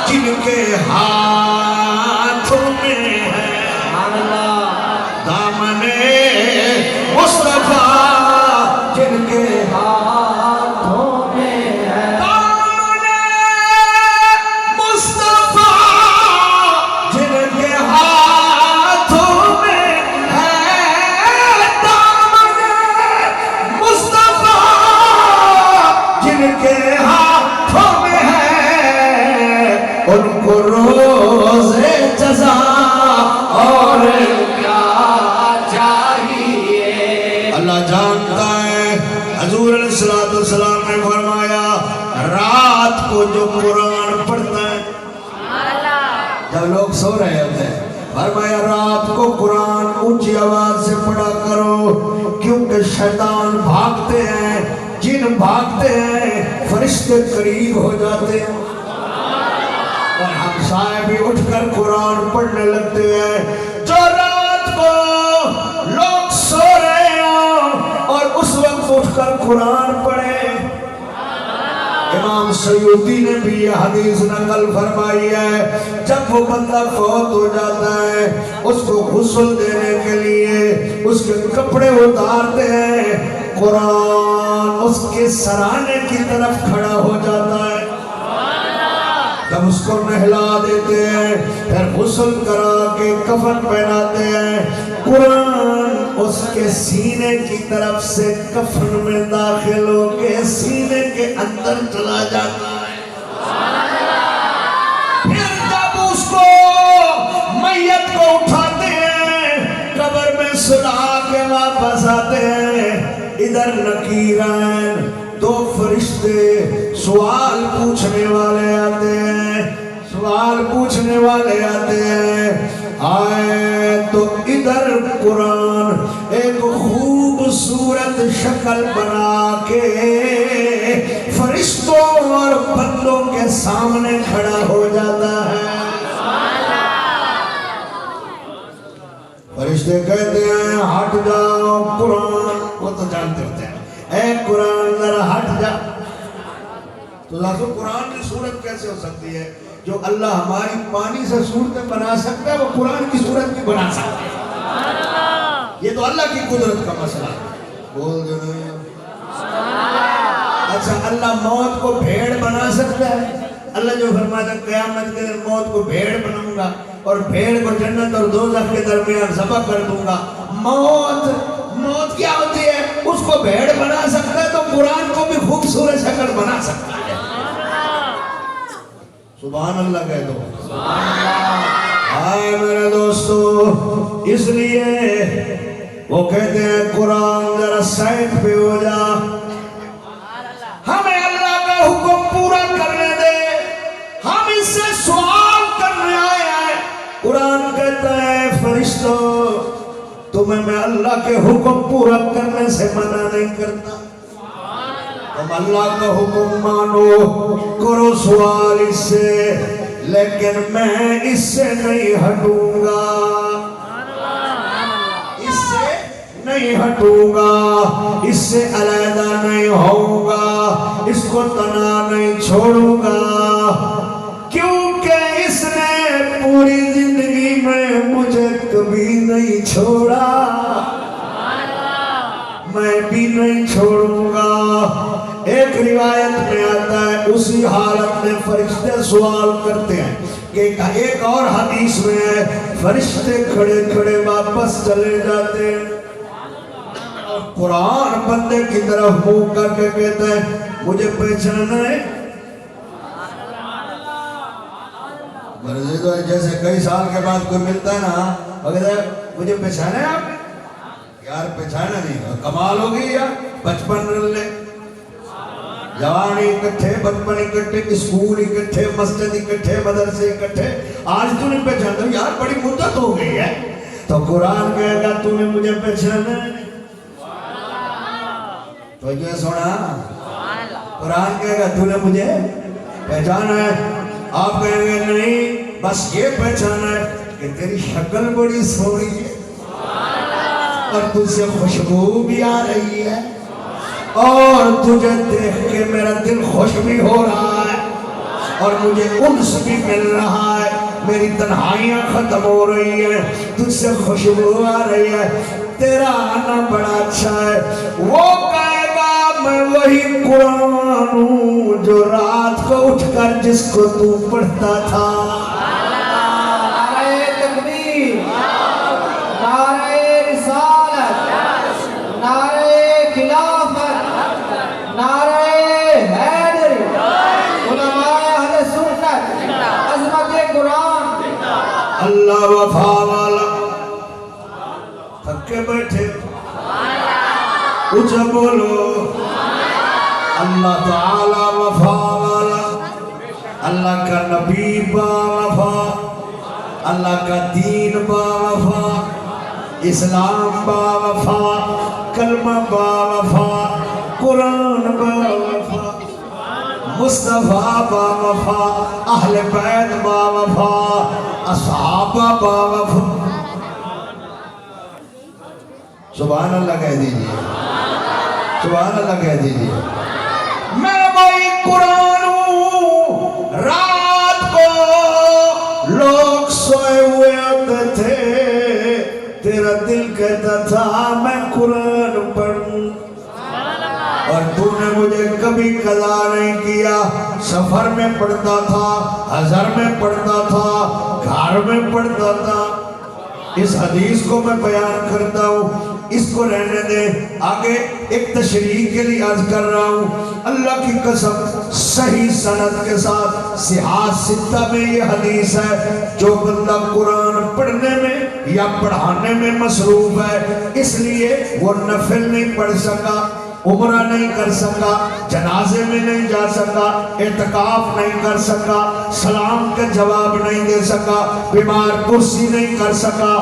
جن کے ہاتھوں میں ہے، دامنے مصطفیٰ جن کے ہاتھوں میں ہے، دامنے مصطفیٰ جن کے ہاتھوں میں ہے، دامنے مصطفیٰ جن کے ہاتھوں میں ہے، ان کو روزے جزا اور کیا چاہیے. اللہ جانتا ہے. حضور علیہ السلام نے فرمایا رات کو جو قرآن پڑھتا ہے، جب لوگ سو رہے ہوتے ہیں، فرمایا رات کو قرآن اونچی آواز سے پڑھا کرو، کیونکہ شیطان بھاگتے ہیں، جن بھاگتے ہیں، فرشتے قریب ہو جاتے ہیں. اور ہم صاحب بھی اٹھ کر قرآن پڑھنے لگتے ہیں. جو رات کو لوگ سو رہے ہوں اور اس وقت اٹھ کر قرآن پڑھیں. امام سیوطی نے بھی یہ حدیث نقل فرمائی ہے. جب وہ بندہ فوت ہو جاتا ہے، اس کو غسل دینے کے لیے اس کے کپڑے اتارتے ہیں، قرآن اس کے سرانے کی طرف کھڑا ہو جاتا ہے. جب اس کو نہلا دیتے ہیں، پھر غسل کرا کے کفن پہناتے ہیں، قرآن اس کے سینے کی طرف سے کفن میں داخل ہو کے سینے کے اندر چلا جاتا ہے. پھر جب اس کو میت کو اٹھاتے ہیں، قبر میں سلا کے واپس آتے ہیں، ادھر نکیرین 2 فرشتے سوال پوچھنے والے آتے ہیں، سوال پوچھنے والے آتے ہیں. آئے تو ادھر قرآن ایک خوبصورت شکل بنا کے فرشتوں اور بندوں کے سامنے کھڑا ہو جاتا ہے. فرشتے کہتے ہیں ہٹ جاؤ قرآن. وہ تو جانتے ہوتے ہیں، اے قرآن ذرا ہٹ جا. تو لازم قرآن کی صورت کیسے ہو سکتی ہے؟ جو اللہ ہماری پانی سے صورتیں بنا سکتا ہے، وہ قرآن کی صورت بھی بنا سکتا ہے. یہ تو اللہ کی قدرت کا مسئلہ ہے. بول دو اچھا اللہ موت کو بھیڑ بنا سکتا ہے؟ اللہ جو فرماتا ہے قیامت کے دن موت کو بھیڑ بناؤں گا اور بھیڑ کو جنت اور دوزخ کے درمیان ذبح کر دوں گا. موت کیا ہوتی ہے؟ اس کو بھیڑ بنا سکتا ہے تو قرآن کو بھی خوبصورت شکل بنا سکتا ہے. سبحان اللہ کہہ دو. ہائے میرے دوستو، اس لیے وہ کہتے ہیں قرآن ذرا سائٹ پہ ہو جا، ہمیں اللہ کا حکم پورا کرنے دے، ہم اس سے سوال کرنے آئے ہیں. قرآن کہتا ہے فرشتوں تمہیں میں اللہ کے حکم پورا کرنے سے منع نہیں کرتا، تم اللہ کا حکم مانو، کرو سوال اس سے، لیکن میں اس سے نہیں ہٹوں گا، اس سے نہیں ہٹوں گا، اس سے علیحدہ نہیں ہوں گا، اس کو تنہا نہیں چھوڑوں گا، کیونکہ اس نے پوری زندگی میں مجھے کبھی نہیں چھوڑا، میں بھی نہیں چھوڑوں گا. ایک روایت میں آتا ہے اسی حالت میں فرشتے سوال کرتے ہیں کہ ایک اور حدیث میں ہے فرشتے کھڑے کھڑے واپس چلے جاتے ہیں. قرآن بندے کی طرف منہ کر کے کہتا ہے مجھے پہچانا ہے؟ جیسے کئی سال کے بعد کوئی ملتا ہے نا، مجھے پہچانا ہے آپ؟ یار پہچانا نہیں، کمال ہو گئی یار. بچپن رل لے، جوانی اکٹھے، بچپن اکٹھے، اسکول اکٹھے، مسجد اکٹھے، مدرسے اکٹھے، آج تو نہیں پہچانتا یار، بڑی مدت ہو گئی ہے. تو قرآن کہے گا تو نے مجھے پہچانا ہے؟ تو یہ سونا قرآن کہے گا تو نے مجھے پہچانا ہے. آپ کہیں گے نہیں، بس یہ پہچانا ہے کہ تیری شکل بڑی سونی ہے اور تجھ سے خوشبو بھی آ رہی ہے اور تجھے دیکھ کے میرا دل خوش بھی ہو رہا ہے اور مجھے انس بھی مل رہا ہے، میری تنہائیاں ختم ہو رہی ہیں، تجھ سے خوشبو آ رہی ہے، تیرا آنا بڑا اچھا ہے. وہ کہے گا میں وہی قرآن ہوں جو رات کو اٹھ کر جس کو تو پڑھتا تھا. نعرہ تکبیر، نعرہ رسالت، نعرہ خلافت، نعرہ حیدری، علماء اہل سنت، عظمت قرآن. اللہ وفا والا، تھکے بیٹھے اچھا بولو، اللہ تعالی وفا والا، اللہ کا نبی با وفا، اللہ کا دین با وفا، اسلام با وفا، کلمہ با وفا، قرآن با وفا، مصطفیٰ با وفا، اہل بیت با وفا، اصحابہ با وفا. سبحان اللہ کہہ دیجئے، سبحان اللہ کہہ دیجئے. میں وہی قرآن ہوں، رات کو لوگ سوئے ہوئے ہوتے تھے، تیرا دل کہتا تھا میں قرآن پڑھوں، اور تو نے مجھے کبھی قضا نہیں کیا. سفر میں پڑھتا تھا، حضر میں پڑھتا تھا، گھر میں پڑھتا تھا. اس حدیث کو میں بیان کرتا ہوں، اس کو رہنے دیں، آگے ایک تشریح کے لیے عرض کر رہا ہوں. اللہ کی قسم صحیح سند کے ساتھ صحاح ستہ میں یہ حدیث ہے، جو بندہ قرآن پڑھنے میں یا پڑھانے میں مصروف ہے، اس لیے وہ نفل نہیں پڑھ سکا، عمرہ نہیں کر سکا، جنازے میں نہیں جا سکا، اعتکاف نہیں کر سکا، سلام کا جواب نہیں دے سکا، بیمار کرسی نہیں کر سکا،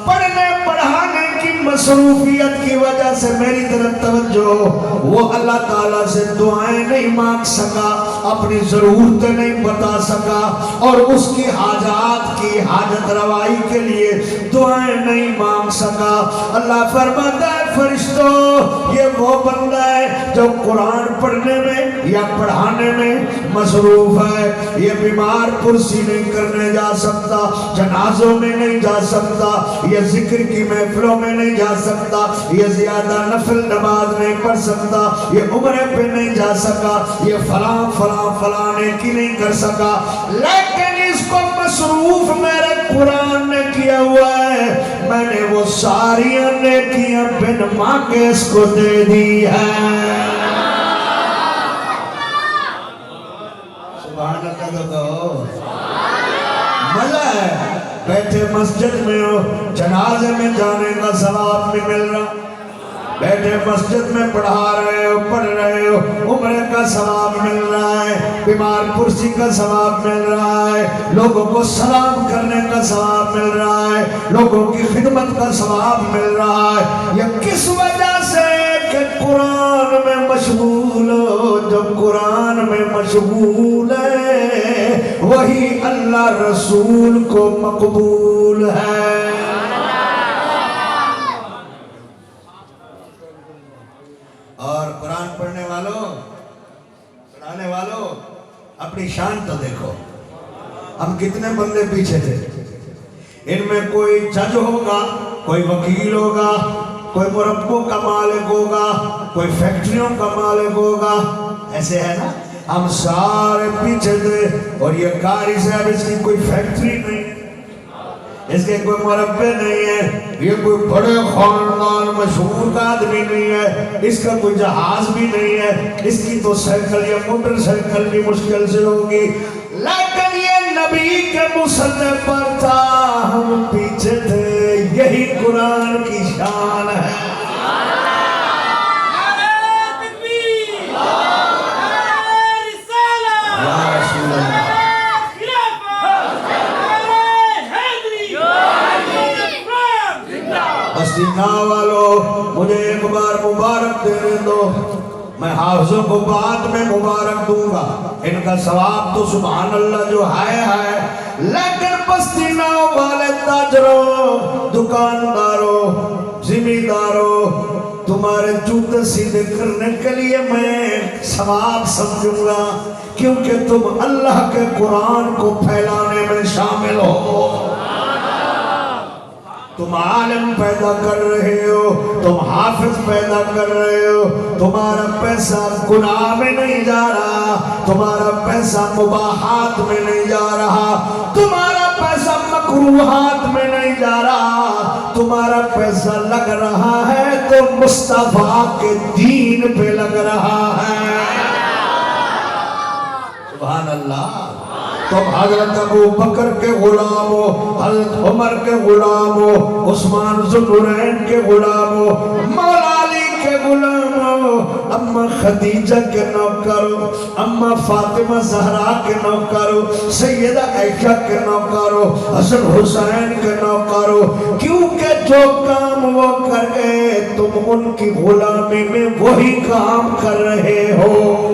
پڑھنے پڑھانے کی مصروفیت کی وجہ سے میری طرف توجہ، وہ اللہ تعالیٰ سے دعائیں نہیں مانگ سکا، اپنی ضرورتیں نہیں بتا سکا، اور اس کی حاجات کی حاجت روائی کے لیے دعائیں نہیں مانگ سکا. اللہ فرماتا ہے فرشتوں یہ وہ بندہ ہے جو قرآن پڑھنے میں یا پڑھانے میں مصروف ہے، یہ بیمار کرسی نہیں کرنے جا سکتا، جنازوں میں نہیں جا سکتا، یہ ذکر کی محفلوں میں نہیں جا جا سکتا، یہ زیادہ نفل نماز نہیں پڑھ سکتا، یہ عمرے پہ نہیں جا سکا، یہ فلاں فلاں فلاں نیکی نہیں کر سکا، لیکن اس کو مصروف میرے قرآن نے کیا ہوا ہے، میں نے وہ ساری نیکیاں بن مانگے اس کو دے دی ہے۔ سبحان اللہ دو مزہ ہے۔ بیٹھے مسجد میں ہو، جنازے میں جانے کا ثواب نہیں مل رہا، بیٹھے مسجد میں پڑھا رہے ہو، پڑھ رہے ہو، عمرے کا ثواب مل رہا ہے، بیمار پرسی کا ثواب مل رہا ہے، لوگوں کو سلام کرنے کا ثواب مل رہا ہے، لوگوں کی خدمت کا ثواب مل رہا ہے۔ یہ کس وجہ سے کہ قرآن میں مشغول ہو، جو قرآن میں مشغول ہے وہی اللہ رسول کو مقبول ہے۔ اور قرآن پڑھنے والوں اپنی شان تو دیکھو، ہم کتنے بندے پیچھے تھے، ان میں کوئی جج ہوگا، کوئی وکیل ہوگا، کوئی مربوں کا مالک ہوگا، کوئی فیکٹریوں کا مالک ہوگا، ایسے ہے نا، ہم سارے پیچھے تھے۔ اور یہ قاری صاحب اس کی کوئی فیکٹری نہیں ہے، اس کے کوئی مربے نہیں ہے، یہ کوئی بڑے خاندان مشہور کا آدمی نہیں ہے، اس کا کوئی جہاز بھی نہیں ہے، اس کی تو سائیکل یا موٹر سائیکل بھی مشکل سے ہوگی، لیکن یہ نبی کے مسلح پر تھا، ہم پیچھے تھے، یہی قرآن کی شان ہے۔ مدینہ والو مجھے ایک بار مبارک دینے دو، میں حافظوں کو بعد میں مبارک دوں گا، ان کا ثواب تو سبحان اللہ جو ہے، لیکن بستینہ والے تاجروں، دکانداروں، زمینداروں، تمہارے جوتے سیدھے کرنے کے لیے میں ثواب سمجھوں گا، کیونکہ تم اللہ کے قرآن کو پھیلانے میں شامل ہو، تم عالم پیدا کر رہے ہو، تم حافظ پیدا کر رہے ہو، تمہارا پیسہ گناہ میں نہیں جا رہا، تمہارا پیسہ مباحات میں نہیں جا رہا، تمہارا پیسہ مکروہات میں نہیں جا رہا، تمہارا پیسہ لگ رہا ہے تو مصطفیٰ کے دین پہ لگ رہا ہے۔ سبحان اللہ۔ تم حضرت ابو بکر کے غلام ہو، حضرت عمر کے غلام ہو، عثمان ذوالنورین کے غلام ہو، مولا علی کے غلام ہو، اما خدیجہ کے نوکر ہو، اما فاطمہ زہرا کے نوکر ہو، سیدہ عائشہ کے نوکر ہو، حسن حسین کے نوکر ہو، کیونکہ جو کام وہ کر گئے تم ان کی غلامی میں وہی کام کر رہے ہو۔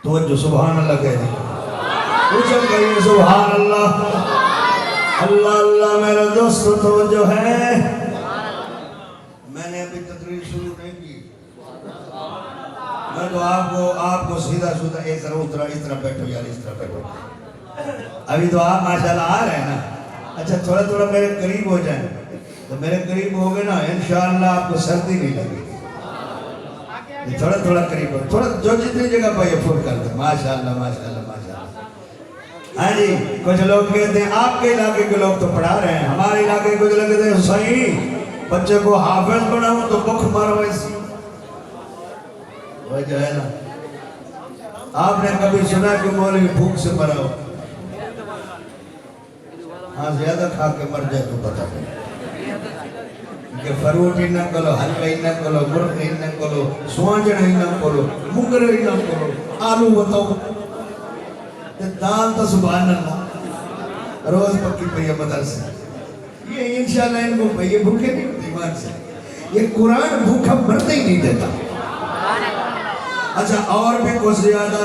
توجہ سبحان اللہ کہہ دی، اچھل کہیے سبحان اللہ۔ اللہ اللہ میرے دوست توجہ ہے، میں نے ابھی تقریر شروع نہیں کی، میں تو آپ کو سیدھا سیدھا اس طرح بیٹھو یار، اس طرح بیٹھو، ابھی تو آپ ماشاءاللہ آ رہے ہیں نا، اچھا تھوڑا تھوڑا میرے قریب ہو جائیں، تو میرے قریب ہو گئے نا انشاءاللہ آپ کو سردی نہیں لگے، تھوڑا تھوڑا قریب ہو، تھوڑا جو جتنی جگہ پہ یہ پھول کر دیں، ماشاءاللہ ماشاءاللہ ماشاءاللہ۔ ہاں جی، کچھ لوگ کہتے ہیں آپ کے علاقے کے لوگ تو پڑھا رہے ہیں، ہمارے علاقے کے کچھ لوگ کہتے ہیں صحیح بچے کو حافظ بناؤں تو بخ مارو ایسی، وہ جو ہے نا، آپ نے کبھی سنا کہ مولوی بھوک سے مرا ہو؟ ہاں زیادہ کھا کے مر جائے تو پتہ نہیں کہ فروٹ ہی نہ کلو، حلوہ ہی نہ کلو، مرغ ہی نہ کلو، سوانجن ہی نہ کلو، مگر ہی نہ کلو، آلو بتاؤ، دال تو سبحان اللہ روز پکی پہ یہ مدرسے، یہ انشاءاللہ ان کو پہ یہ بھوکے نہیں ہوتے ایمان سے، یہ قرآن بھوکا مرنے ہی نہیں دیتا، اچھا اور بھی کچھ زیادہ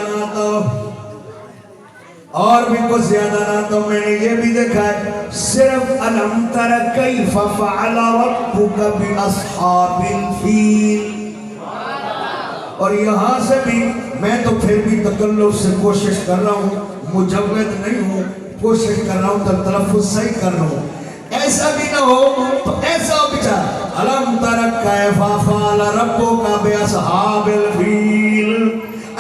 نہ تو میں نے یہ بھی دیکھا ہے صرف الم تر کیف فعل ربک باصحاب الفیل، اور یہاں سے بھی میں تو پھر بھی تکلف سے کوشش کر رہا ہوں، مجود نہیں ہوں، کوشش کر رہا ہوں تو تلفظ صحیح کر رہا ہوں، ایسا بھی نہ ہو تو ایسا ہو بیچارہ الم تر کیف فعل ربک باصحاب الفیل،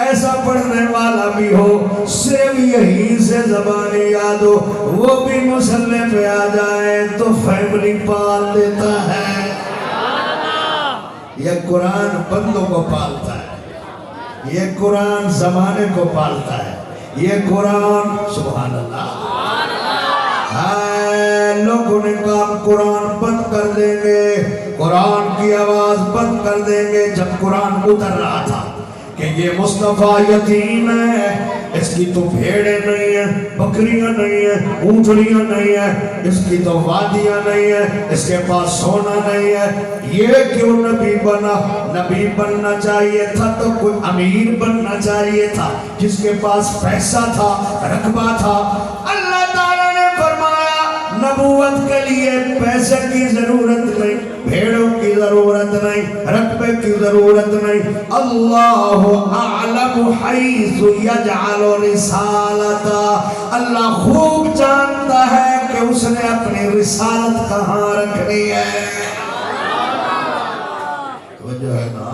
ایسا پڑھنے والا بھی ہو صرف یہی سے زبانی یاد ہو، وہ بھی مسلح پہ آ جائے تو فیملی پال دیتا ہے۔ یہ قرآن بندوں کو پالتا ہے، یہ قرآن زمانے کو پالتا ہے، یہ قرآن سبحان اللہ۔ لوگوں نے کہا قرآن بند کر دیں گے، قرآن کی آواز بند کر دیں گے، جب قرآن اتر رہا تھا کہ یہ مصطفیٰ یتیم ہے، اس کی تو بھیڑیں نہیں ہیں، بکریاں نہیں ہیں، اونٹڑیاں نہیں ہیں، اس کی تو وادیاں نہیں ہیں، اس کے پاس سونا نہیں ہے، یہ کیوں نبی بنا؟ نبی بننا چاہیے تھا تو کوئی امیر بننا چاہیے تھا، جس کے پاس پیسہ تھا، رقبہ تھا۔ اللہ تعالیٰ نے فرمایا نبوت کے لیے پیسے کی ضرورت نہیں، بھیڑوں کی ضرورت نہیں، رقبے کی ضرورت نہیں، اللہ اعلم حیث یجعل رسالتا، اللہ خوب جانتا ہے کہ اس نے اپنی رسالت کہاں رکھنی ہے۔ توجہ ہے نا؟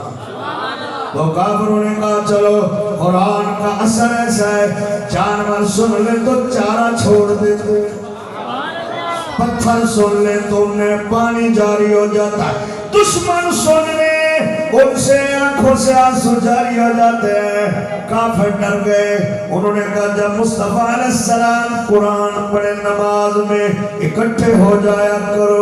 تو کافروں نے کہا چلو قرآن کا اثر ایسا ہے، جانور سن لے تو چارہ چھوڑ دیتے، پتھر سن لیں تو انہیں پانی جاری ہو جاتا ہے، دشمن سن لیں ان سے آنکھوں سے آنسو جاری ہو جاتے ہیں۔ کافر ڈر گئے، انہوں نے کہا جب مصطفیٰ علیہ السلام قرآن پڑھے نماز میں اکٹھے ہو جایا کرو،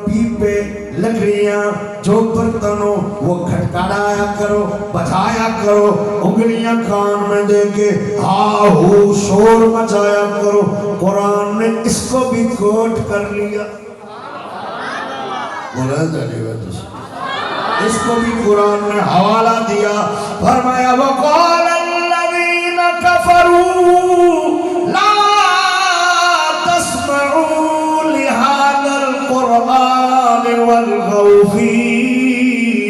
پیپے لکڑیاں جو برتن ہو وہ کھٹکھڑایا کرو، بجایا کرو، انگلیاں کان میں دے کے ہا ہو شور مچایا کرو۔ قرآن نے اس کو بھی کوٹ کر لیا، اس کو بھی قرآن نے حوالہ دیا، فرمایا وقال الذین کفروا لا تسمعوا لہذا القرآن والغوا فیہ۔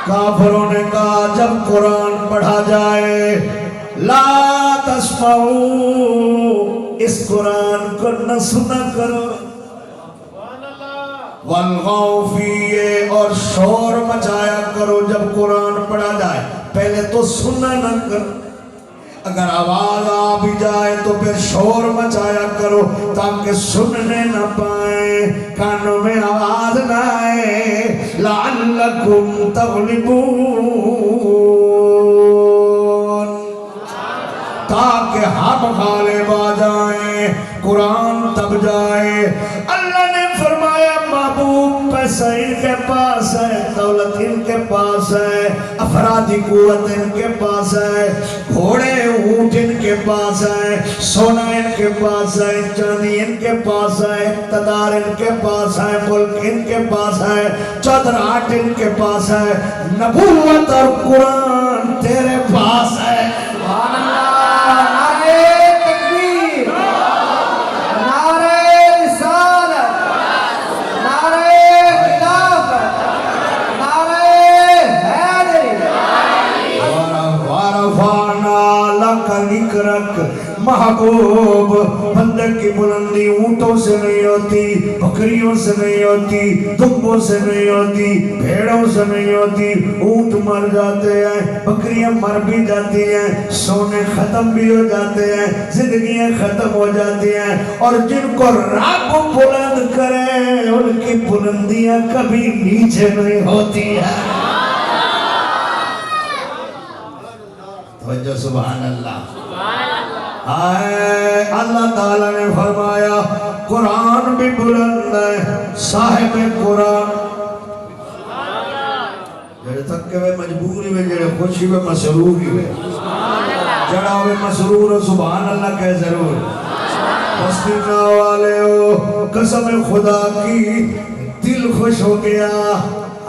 کافروں نے کہا جب قرآن پڑھا جائے لا تسمعوا، اس قرآن کو نہ سنا کرو، والغوا فیہ، اور شور مچایا کرو جب قرآن پڑھا جائے، پہلے تو سننا نہ کرو، اگر آواز آ بھی جائے تو پھر شور مچایا کرو تاکہ سننے نہ پائیں، کانوں میں آواز نہ آئے، لعلکم تغلبون، تاکہ ہم غالب آ جائیں، قرآن تب جائے۔ اللہ نے فرمایا محبوب پیسہ ان کے پاس ہے، دولت ان کے پاس ہے، افرادی قوت ان کے پاس ہے، گھوڑے اونٹ ان کے پاس ہے، سونا ان کے پاس ہے، چاندی ان کے پاس ہے، اقتدار ان کے پاس ہے، ملک ان کے پاس ہے، چودراہٹ ان کے پاس ہے، نبوت اور قرآن تیرے پاس ہے۔ سبحان اللہ، نعرہ تکبیر، نعرہ رسالت، نعرہ خلافت، نعرہ حیدری، وَرَفَعْنَا لَكَ ذِكْرَكَ۔ محبوب بندے کی بلندی اونٹوں سے نہیں ہوتی، بکریوں سے نہیں ہوتی، دمبوں سے نہیں ہوتی، بھیڑوں سے نہیں ہوتی، اونٹ مر جاتے ہیں، بکریاں مر بھی جاتی ہیں، سونے ختم بھی ہو جاتے ہیں، زندگیاں ختم ہو جاتی ہیں، اور جن کو رب بلند کرے ان کی بلندیاں کبھی نیچے نہیں ہوتی ہیں۔ توجہ سبحان اللہ۔ آئے اللہ تعالیٰ نے فرمایا قرآن بھی بلند ہے، صاحب قرآن جڑے تھکے ہوئے مجبوری میں، جڑے خوشی میں مسروری میں، جڑا ہوئے مسرور ہو سبحان اللہ کہے ضرور۔ بستی نہ والے ہو قسم خدا کی دل خوش ہو گیا۔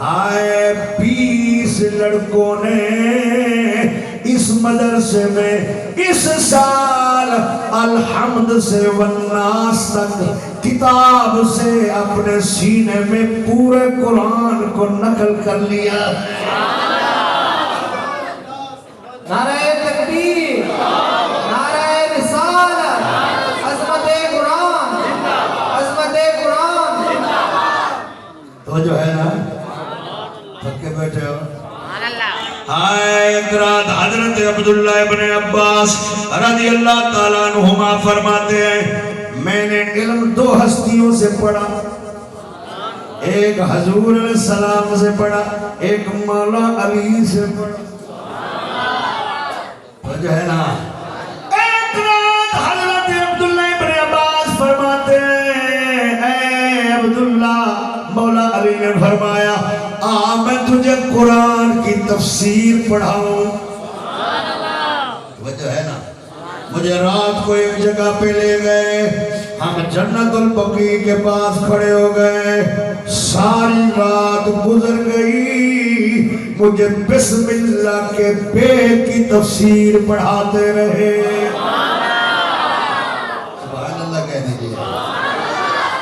آئے 20 20 لڑکوں نے اس مدرسے میں اس سال الحمد سے والناس تک کتاب سے اپنے سینے میں پورے قرآن کو نقل کر لیا. نعرہ تکبیر، نعرہ رسالت، عظمت قرآن، عظمت قرآن. تو جو ہے نا تھک کے بیٹھے ہو. ایک رات حضرت عبداللہ ابن عباس رضی اللہ تعالیٰ عنہما فرماتے ہیں میں نے علم 2 ہستیوں سے پڑھا. ایک حضور علیہ السلام سے پڑھا، ایک مولا علی سے پڑھا. تو جو ہے نا ایک رات حضرت عبداللہ ابن عباس فرماتے ہیں اے عبداللہ، مولا علی نے فرمایا میں تجھے قرآن کی تفسیر پڑھاؤں. وجہ ہے نا مجھے رات کو ایک جگہ پہ لے گئے، ہم جنت البقیع کے پاس کھڑے ہو گئے. ساری رات گزر گئی، مجھے بسم اللہ کے بے کی تفسیر پڑھاتے رہے. سبحان اللہ کہہ دیجئے.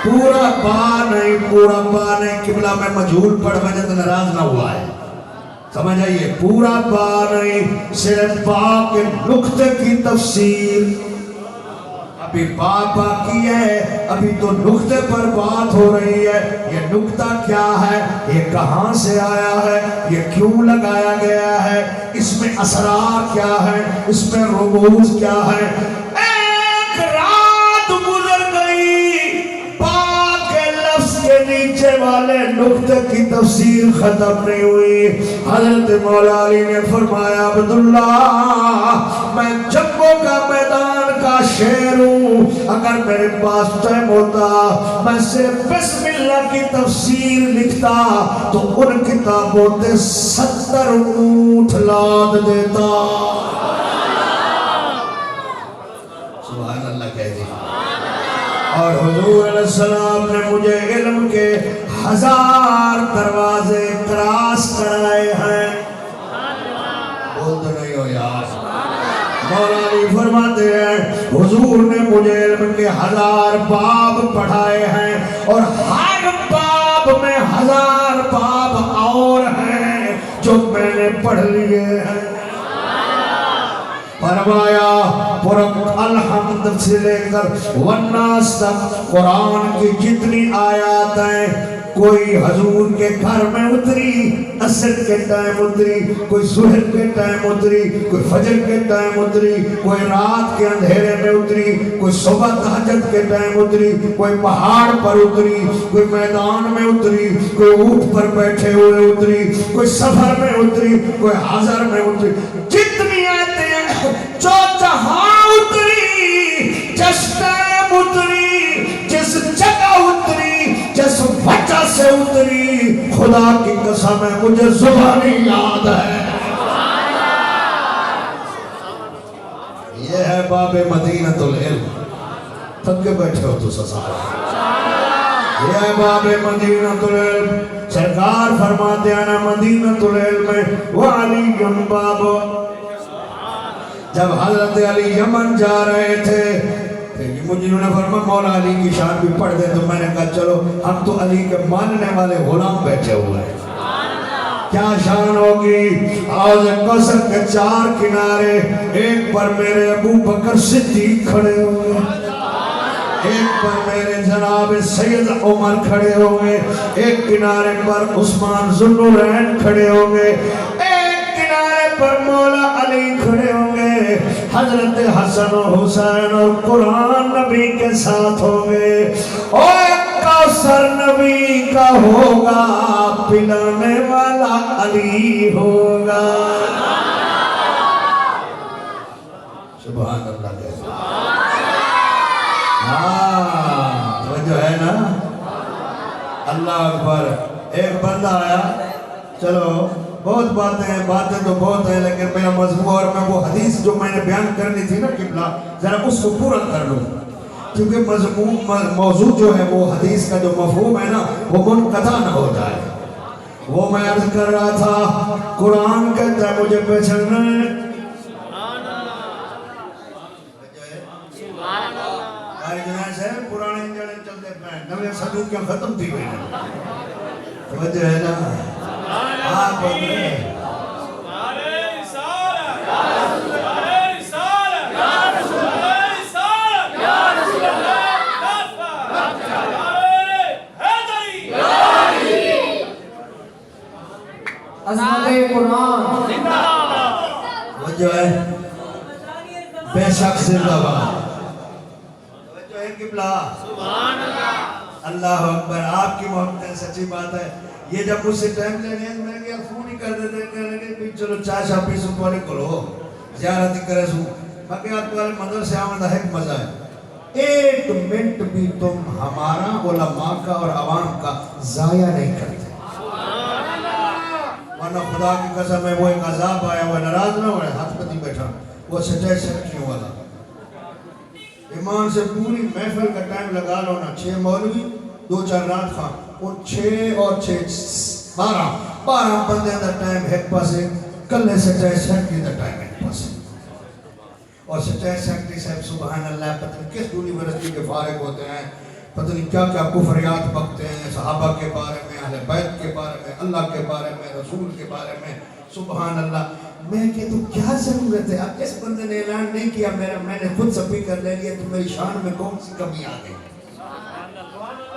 پورا پا نہیں قبلہ میں مجھول پڑھ بجے تو ناراض نہ ہوا ہے، سمجھ آئیے. پورا پا نہیں، صرف پا کے نقطے کی تفسیر. ابھی پا کی ہے، ابھی تو نقطے پر بات ہو رہی ہے. یہ نقطہ کیا ہے، یہ کہاں سے آیا ہے، یہ کیوں لگایا گیا ہے، اس میں اسرار کیا ہے، اس میں رموز کیا ہے. ایک رات گزر گئی، پا کے لفظ کے نیچے والے نقطے کی تفسیر ختم نہیں ہوئی. حضرت مولا علی نے فرمایا عبداللہ میں جنگوں کا میدان کا شیر ہوں، اگر میرے پاس ٹائم ہوتا میں صرف بسم اللہ کی تفسیر لکھتا تو ان کتابوں سے 70 اونٹ لاد دیتا. سبحان اللہ کہہ دی. اور حضور علیہ السلام نے مجھے علم کے 1000 دروازے کراس کرائے ہیں. بول تو نہیں ہو یار. مولا علی فرماتے ہیں حضور نے مجھے علم کے 1000 باب پڑھائے ہیں، اور ہر باب میں 1000 باب اور ہیں جو میں نے پڑھ لیے ہیں. فرمایا الحمد سے لے کر والناس تک قرآن کی جتنی آیات ہیں، کوئی حضور کے گھر میں اتری، عصر کے ٹائم اتری، کوئی ظہر کے ٹائم اتری، کوئی فجر کے ٹائم اتری، کوئی رات کے اندھیرے میں اتری، کوئی صبح تہجد کے ٹائم اتری، کوئی پہاڑ پر اتری، کوئی میدان میں اتری، کوئی اونٹ پر بیٹھے ہوئے اتری، کوئی سفر میں اتری، کوئی حضر میں اتری. جتنی آیتیں جو جہاں اتری، جس ٹائم اتری، جس جگہ اتری، جس وجہ سے اتری، خدا کی قسم ہے مجھے زبانی یاد ہے. یہ ہے باب مدینۃ العلم. تھک کے بیٹھے ہو تو سسا. یہ ہے باب مدینۃ العلم. سرکار فرماتے ہیں نا مدینۃ العلم وعلی باب. جب حضرت علی یمن جا رہے تھے مجھے انہوں نے فرمایا مولا علی کی شان بھی پڑھ دے. تو میں نے کہا چلو ہم تو علی کے ماننے والے غلام بیٹھے ہوئے ہیں، کیا شان ہوگی. حوض کوثر کے 4 کنارے، ایک پر میرے ابو بکر صدیق کھڑے ہوئے، ایک پر میرے جناب سید عمر کھڑے ہوئے، ایک کنارے پر عثمان ذو النورین کھڑے ہوئے، ایک کنارے پر مولا علی کھڑے ہوں گے. حضرت حسن و حسین اور قرآن نبی کے ساتھ ہوں گے. اور کوثر نبی کا ہوگا، پلانے والا علی ہوگا. سبحان اللہ کہتے ہاں وہ جو ہے نا اللہ اکبر. ایک بندہ آیا، چلو بہت باتیں تو بہت ہیں، لیکن میرا مضمون اور میں وہ حدیث جو میں نے بیان کرنی تھی نا قبلہ، ذرا اس کو پورا کر لوں، کیونکہ موضوع جو ہے وہ حدیث کا جو مفہوم ہے نا وہ منقطع نہ ہو جائے. وہ میں عرض کر رہا تھا قرآن کہتا ہے مجھے پہچاننا ہے. پرانے انجن چلتے پہ نوے صدیوں کیا ختم تھی ہوئی توجہ ہے نا آپ بندے عظمت قرآن توجہ ہے بے شک زندہ باد قبلہ اللہ اکبر. آپ کی محبت ہے سچی بات ہے. یہ جب مجھ سے ٹائم لینے ہیں میں کیا فون ہی کر دیتے کہنے لگے چلو چائے شاہ پیسوں پانے کھلو زیارت ہی کرے سوں باقی آپ والے مندر سے آمدہ ہے مزہ ہے. ایک منٹ بھی تم ہمارا علماء کا اور عوام کا ضائع نہیں کرتے ورنہ خدا کی قسم ہے وہ ایک عذاب آیا وہ ناراض نہ ہوئے ہاتھ پتی بیٹھا وہ سچائی سیکٹریوں والا ایمان سے پوری محفل کا ٹائم لگا لو نا 6 مولوی 2-4 رات خان اور 6 اور 6 12 بندے اندر ٹائم ایک پاسے کلے سچائی سیکٹری دا ٹائم ایک پاسے اور سچائی سیکٹری صاحب سبحان اللہ پتہ نہیں کس یونیورسٹی کے فارغ ہوتے ہیں پتہ نہیں کیا کیا کفریات بکتے ہیں صحابہ کے بارے میں اہل بیت کے بارے میں اللہ کے بارے میں رسول کے بارے میں سبحان اللہ. میں کہ تو کیا ضرورت ہے اب اس بندے نے اعلان نہیں کیا میں نے خود سبھی کر لے لیا تو میری شان میں کون سی کمی آ گئی.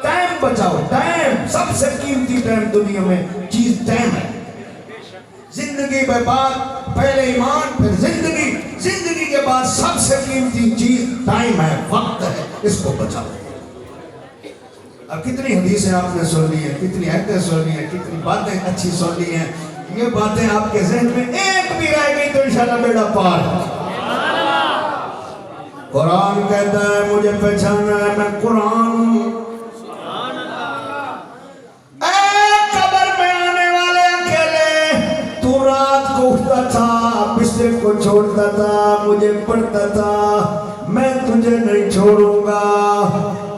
ٹائم بچاؤ. ٹائم سب سے قیمتی ٹائم دنیا میں چیز ٹائم ہے. زندگی میں بعد پہلے ایمان پھر زندگی کے بعد سب سے قیمتی چیز ٹائم ہے وقت ہے. اس کو بچاؤ. اب کتنی حدیثیں آپ نے سن لی ہیں کتنی آیتیں سن لی ہیں کتنی باتیں اچھی سن لی ہیں یہ باتیں آپ کے ذہن میں ایک بھی رہ گئی تو انشاءاللہ بیڑا پار ہے. قرآن کہتا ہے مجھے پہچانا ہے میں قرآن ہوں. اے قبر میں آنے والے اکیلے تو رات کو اٹھتا تھا بستر کو چھوڑتا تھا مجھے پڑھتا تھا میں تجھے نہیں چھوڑوں گا.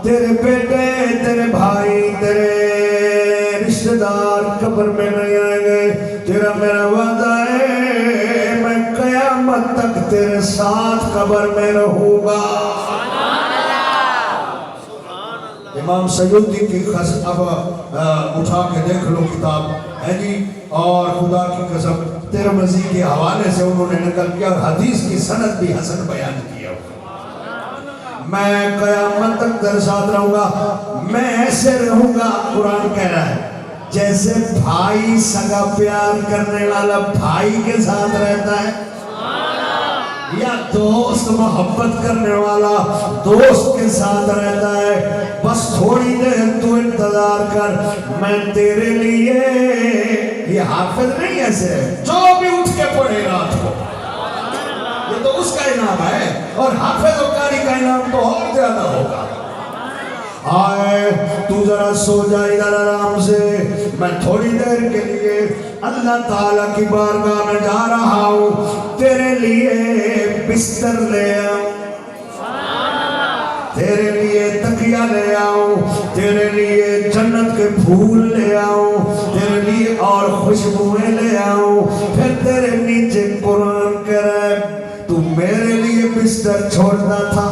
تیرے بیٹے تیرے بھائی تیرے رشتہ دار قبر میں نہیں آئیں گے. تیرا میرا وعدہ ہے میں قیامت تک تیرے ساتھ قبر میں رہوں گا. امام سیوطی کی اب اٹھا کے دیکھ لو کتاب ہے جی اور خدا کی قسم ترمذی کے حوالے سے انہوں نے نقل کیا اور حدیث کی سند بھی حسن بیان کیا. میں قیامت تک تیرے ساتھ رہوں گا. میں ایسے رہوں گا قرآن کہہ رہا ہے جیسے بھائی سگا پیار کرنے والا بھائی کے ساتھ رہتا ہے یا دوست محبت کرنے والا دوست کے ساتھ رہتا ہے. بس تھوڑی دیر تو انتظار کر میں تیرے لیے. یہ حافظ نہیں ایسے جو بھی اٹھ کے پڑھے رات کو یہ تو اس کا انعام ہے اور حافظ و قاری کا انعام تو اور زیادہ ہوگا. آئے تو ذرا سو جا ادھر آرام سے میں تھوڑی دیر کے لیے اللہ تعالیٰ کی بارگاہ میں جا رہا ہوں. تیرے لیے بستر لے آؤں تیرے لیے تکیہ لے آؤں تیرے لیے جنت کے پھول لے آؤں تیرے لیے اور خوشبوئیں لے آؤں. پھر تیرے نیچے قرآن کہہ رہا ہے تو میرے لیے بستر چھوڑنا تھا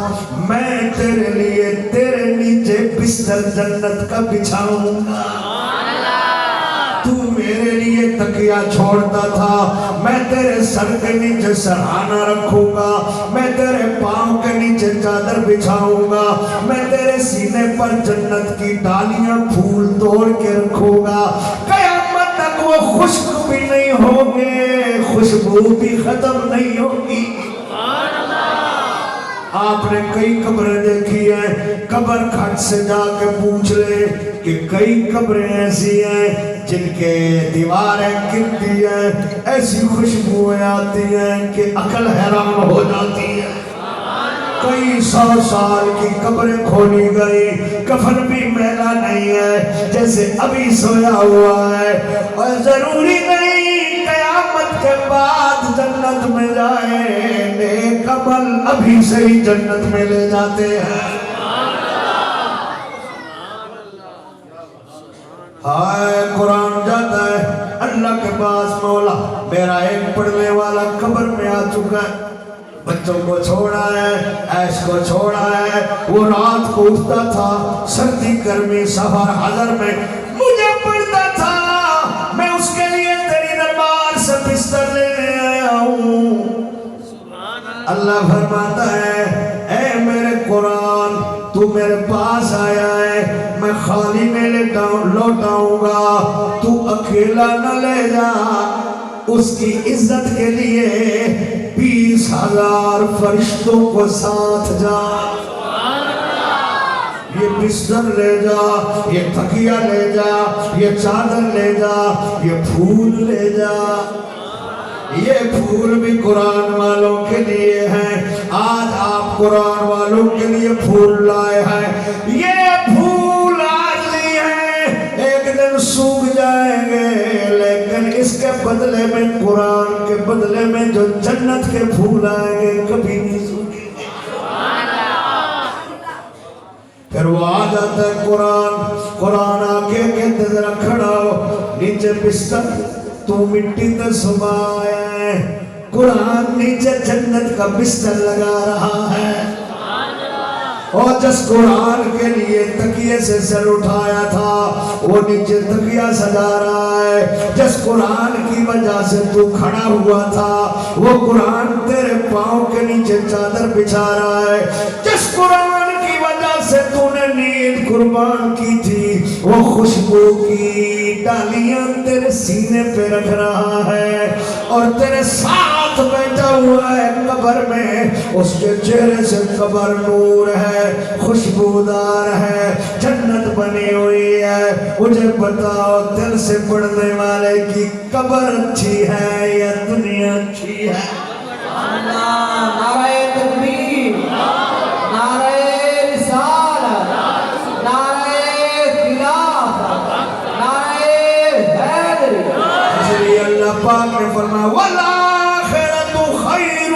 میں تیرے لیے تیرے نیچے بستر جنت کا بچھاؤں گا. تو میرے لیے تکیہ چھوڑتا تھا میں تیرے سر کے نیچے سرہانہ رکھوں گا. میں تیرے پاؤں کے نیچے چادر بچھاؤں گا. میں تیرے سینے پر جنت کی ڈالیاں پھول توڑ کے رکھوں گا. قیامت تک وہ خشک بھی نہیں ہوں گے خوشبو بھی ختم نہیں ہوگی. آپ نے کئی قبریں دیکھی ہیں قبر کھٹ سے جا کے پوچھ لے کہ کئی قبریں ایسی ہیں جن کے دیواریں گرتی ہیں ایسی خوشبوئیں آتی ہیں کہ عقل حیران ہو جاتی ہے. کئی 100 سال کی قبریں کھولی گئی کفن بھی میلا نہیں ہے جیسے ابھی سویا ہوا ہے. اور ضروری نہیں قیامت کے بعد جنت میں جائے نیک عمل ابھی سے ہی جنت میں لے جاتے ہیں. ہائے قرآن جاتا ہے اللہ کے پاس مولا میرا ایک پڑھنے والا قبر میں آ چکا ہے، بچوں کو چھوڑا ہے، عیش کو چھوڑا ہے، وہ رات کو اٹھتا تھا، سردی گرمی سفر حضر میں مجھے پڑھتا تھا، میں اس کے لیے تیری دربار سے بستر لینے آیا ہوں۔ اللہ فرماتا ہے اے میرے قرآن تو میرے پاس آیا ہے، میں خالی نہیں لوٹاؤں گا، تو اکیلا نہ لے جا، اس کی عزت کے لیے 20,000 فرشتوں کو ساتھ جا، یہ بستر لے جا، یہ تکیہ لے جا، یہ چادر لے جا، یہ پھول لے جا۔ یہ پھول بھی قرآن والوں کے لیے ہیں، آج آپ قرآن والوں کے لیے پھول لائے ہیں، یہ پھول عارضی ہیں، ایک دن سوکھ جائیں گے، لیکن اس کے بدلے میں قرآن کے بدلے میں جو جنت کے پھول آئیں گے کبھی نہیں سوکھیں گے۔ پھر وہ آ جاتا ہے قرآن آکے کہتے ذرا کھڑا ہو، نیچے بستر تو مٹی تے صبح آیا ہے، قرآن نیچے جنت کا بستر لگا رہا ہے، اور جس قرآن کے لیے تکیے سے سر اٹھایا تھا وہ نیچے تکیہ سجا رہا ہے، جس قرآن کی وجہ سے تو کھڑا ہوا تھا وہ قرآن تیرے پاؤں کے نیچے چادر بچھا رہا ہے، جس قرآن کی وجہ سے تو نے نیند قربان کی تھی وہ خوشبو کی ڈالیاں تیرے سینے پہ رکھ رہا ہے، اور تیرے ساتھ بیٹھا ہوا ہے قبر میں، اس کے چہرے سے قبر نور ہے، خوشبودار ہے، جنت بنی ہوئی ہے۔ مجھے بتاؤ دل سے پڑھنے والے کی قبر اچھی ہے یا دنیا اچھی ہے؟ نعرہ تکبیر، نعرہ رسالت، نعرہ خلافت، نعرہ حیدری۔ اس لیے اللہ پاک نے فرمایا وَالْآخِرَةُ خَيْرٌ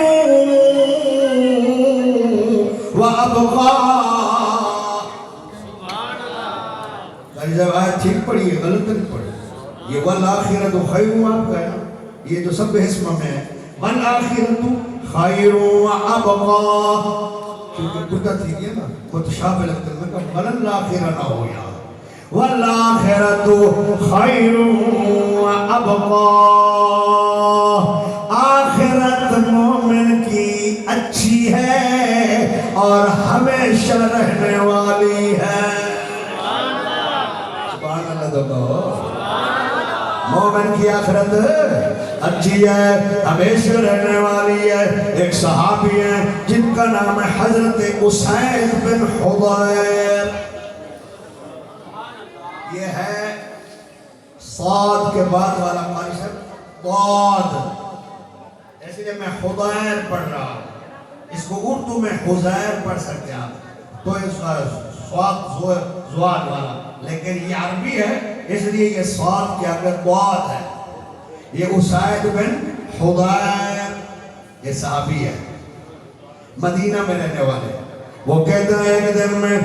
وَأَبْقَىٰ۔ جب آیت ٹھیک پڑھی ہے غلط نہیں پڑھی، یہ وَالْآخِرَةُ خَيْرٌ آپ کا ہے، یہ جو سب اسم میں ہے وَالْآخِرَةُ خَيْرٌ وَأَبْقَىٰ، کیونکہ پتہ تھی گیا نا متشابہ لگتا ہے، میں کہا وَالْآخِرَةُ نہ ہو یہاں، وَالْآخِرَةُ خَيْرٌ وَأَبْقَىٰ، آخرت مومن کی اچھی ہے اور ہمیشہ رہنے والی ہے۔ سبحان اللہ تو کہو، مومن کی آخرت اچھی ہے، ہمیشہ رہنے والی ہے۔ ایک صحابی ہے جن کا نام ہے حضرت اسید بن حضیر، یہ ہے صاد کے بعد والا قاری صاحب ضاد، اس لیے میں حضیر پڑھ رہا ہوں، اس کو اردو میں حضیر پڑھ سکتے ہیں آپ، تو اس کا زواد والا، لیکن یہ عربی ہے اس لیے یہ صاد کے آگے ضاد ہے۔ یہ اسید بن حضیر، یہ صحابی ہے، مدینہ میں رہنے والے، وہ کہتے ہیں ایک دن میں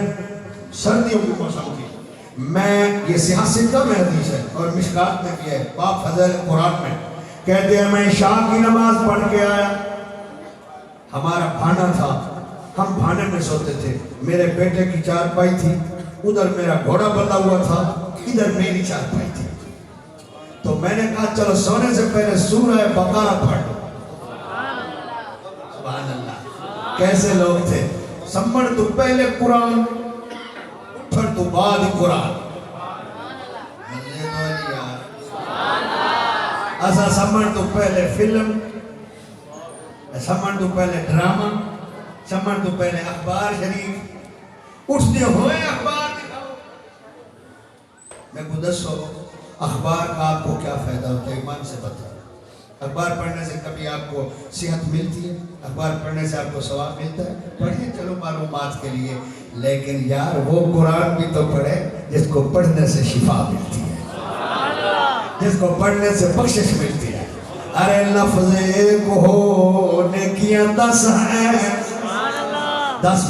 سردیوں کی موسم تھی، میں یہ سیاست کا میں حدیث ہے اور مشکات میں بھی ہے باب فضل قرآن میں، کہتے ہیں میں عشاء کی نماز پڑھ کے آیا، ہمارا بھانا تھا، ہم بھانے میں سوتے تھے، میرے بیٹے کی چارپائی تھی، ادھر میرا گھوڑا بندھا ہوا تھا، ادھر میری چارپائی تھی، تو میں نے کہا چلو سونے سے پہلے سورہ بقرہ پڑھ لو۔ سبحان اللہ، کیسے لوگ تھے، سمجھ تو پہلے قرآن پھر تو بعد قرآن، ایسا سمجھ تو پہلے فلم، سمجھ تو پہلے ڈرامہ، سمجھ تو پہلے اخبار شریف، اٹھتے ہوئے اخبار دکھاؤ۔ میں کو دسو اخبار کا آپ کو کیا فائدہ ہوتا ہے، ایمان سے بتاؤ۔ اخبار پڑھنے سے کبھی آپ کو صحت ملتی ہے، اخبار پڑھنے سے آپ کو ثواب ملتا ہے، پڑھیں چلو معلومات کے لیے، لیکن یار وہ قرآن بھی تو پڑھے جس کو پڑھنے سے شفا ملتی ہے، جس کو پڑھنے سے بخشش ملتی ہے۔ ارے لفظ ایک ہو نیکیاں 10 ہیں، 10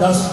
10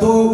2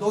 2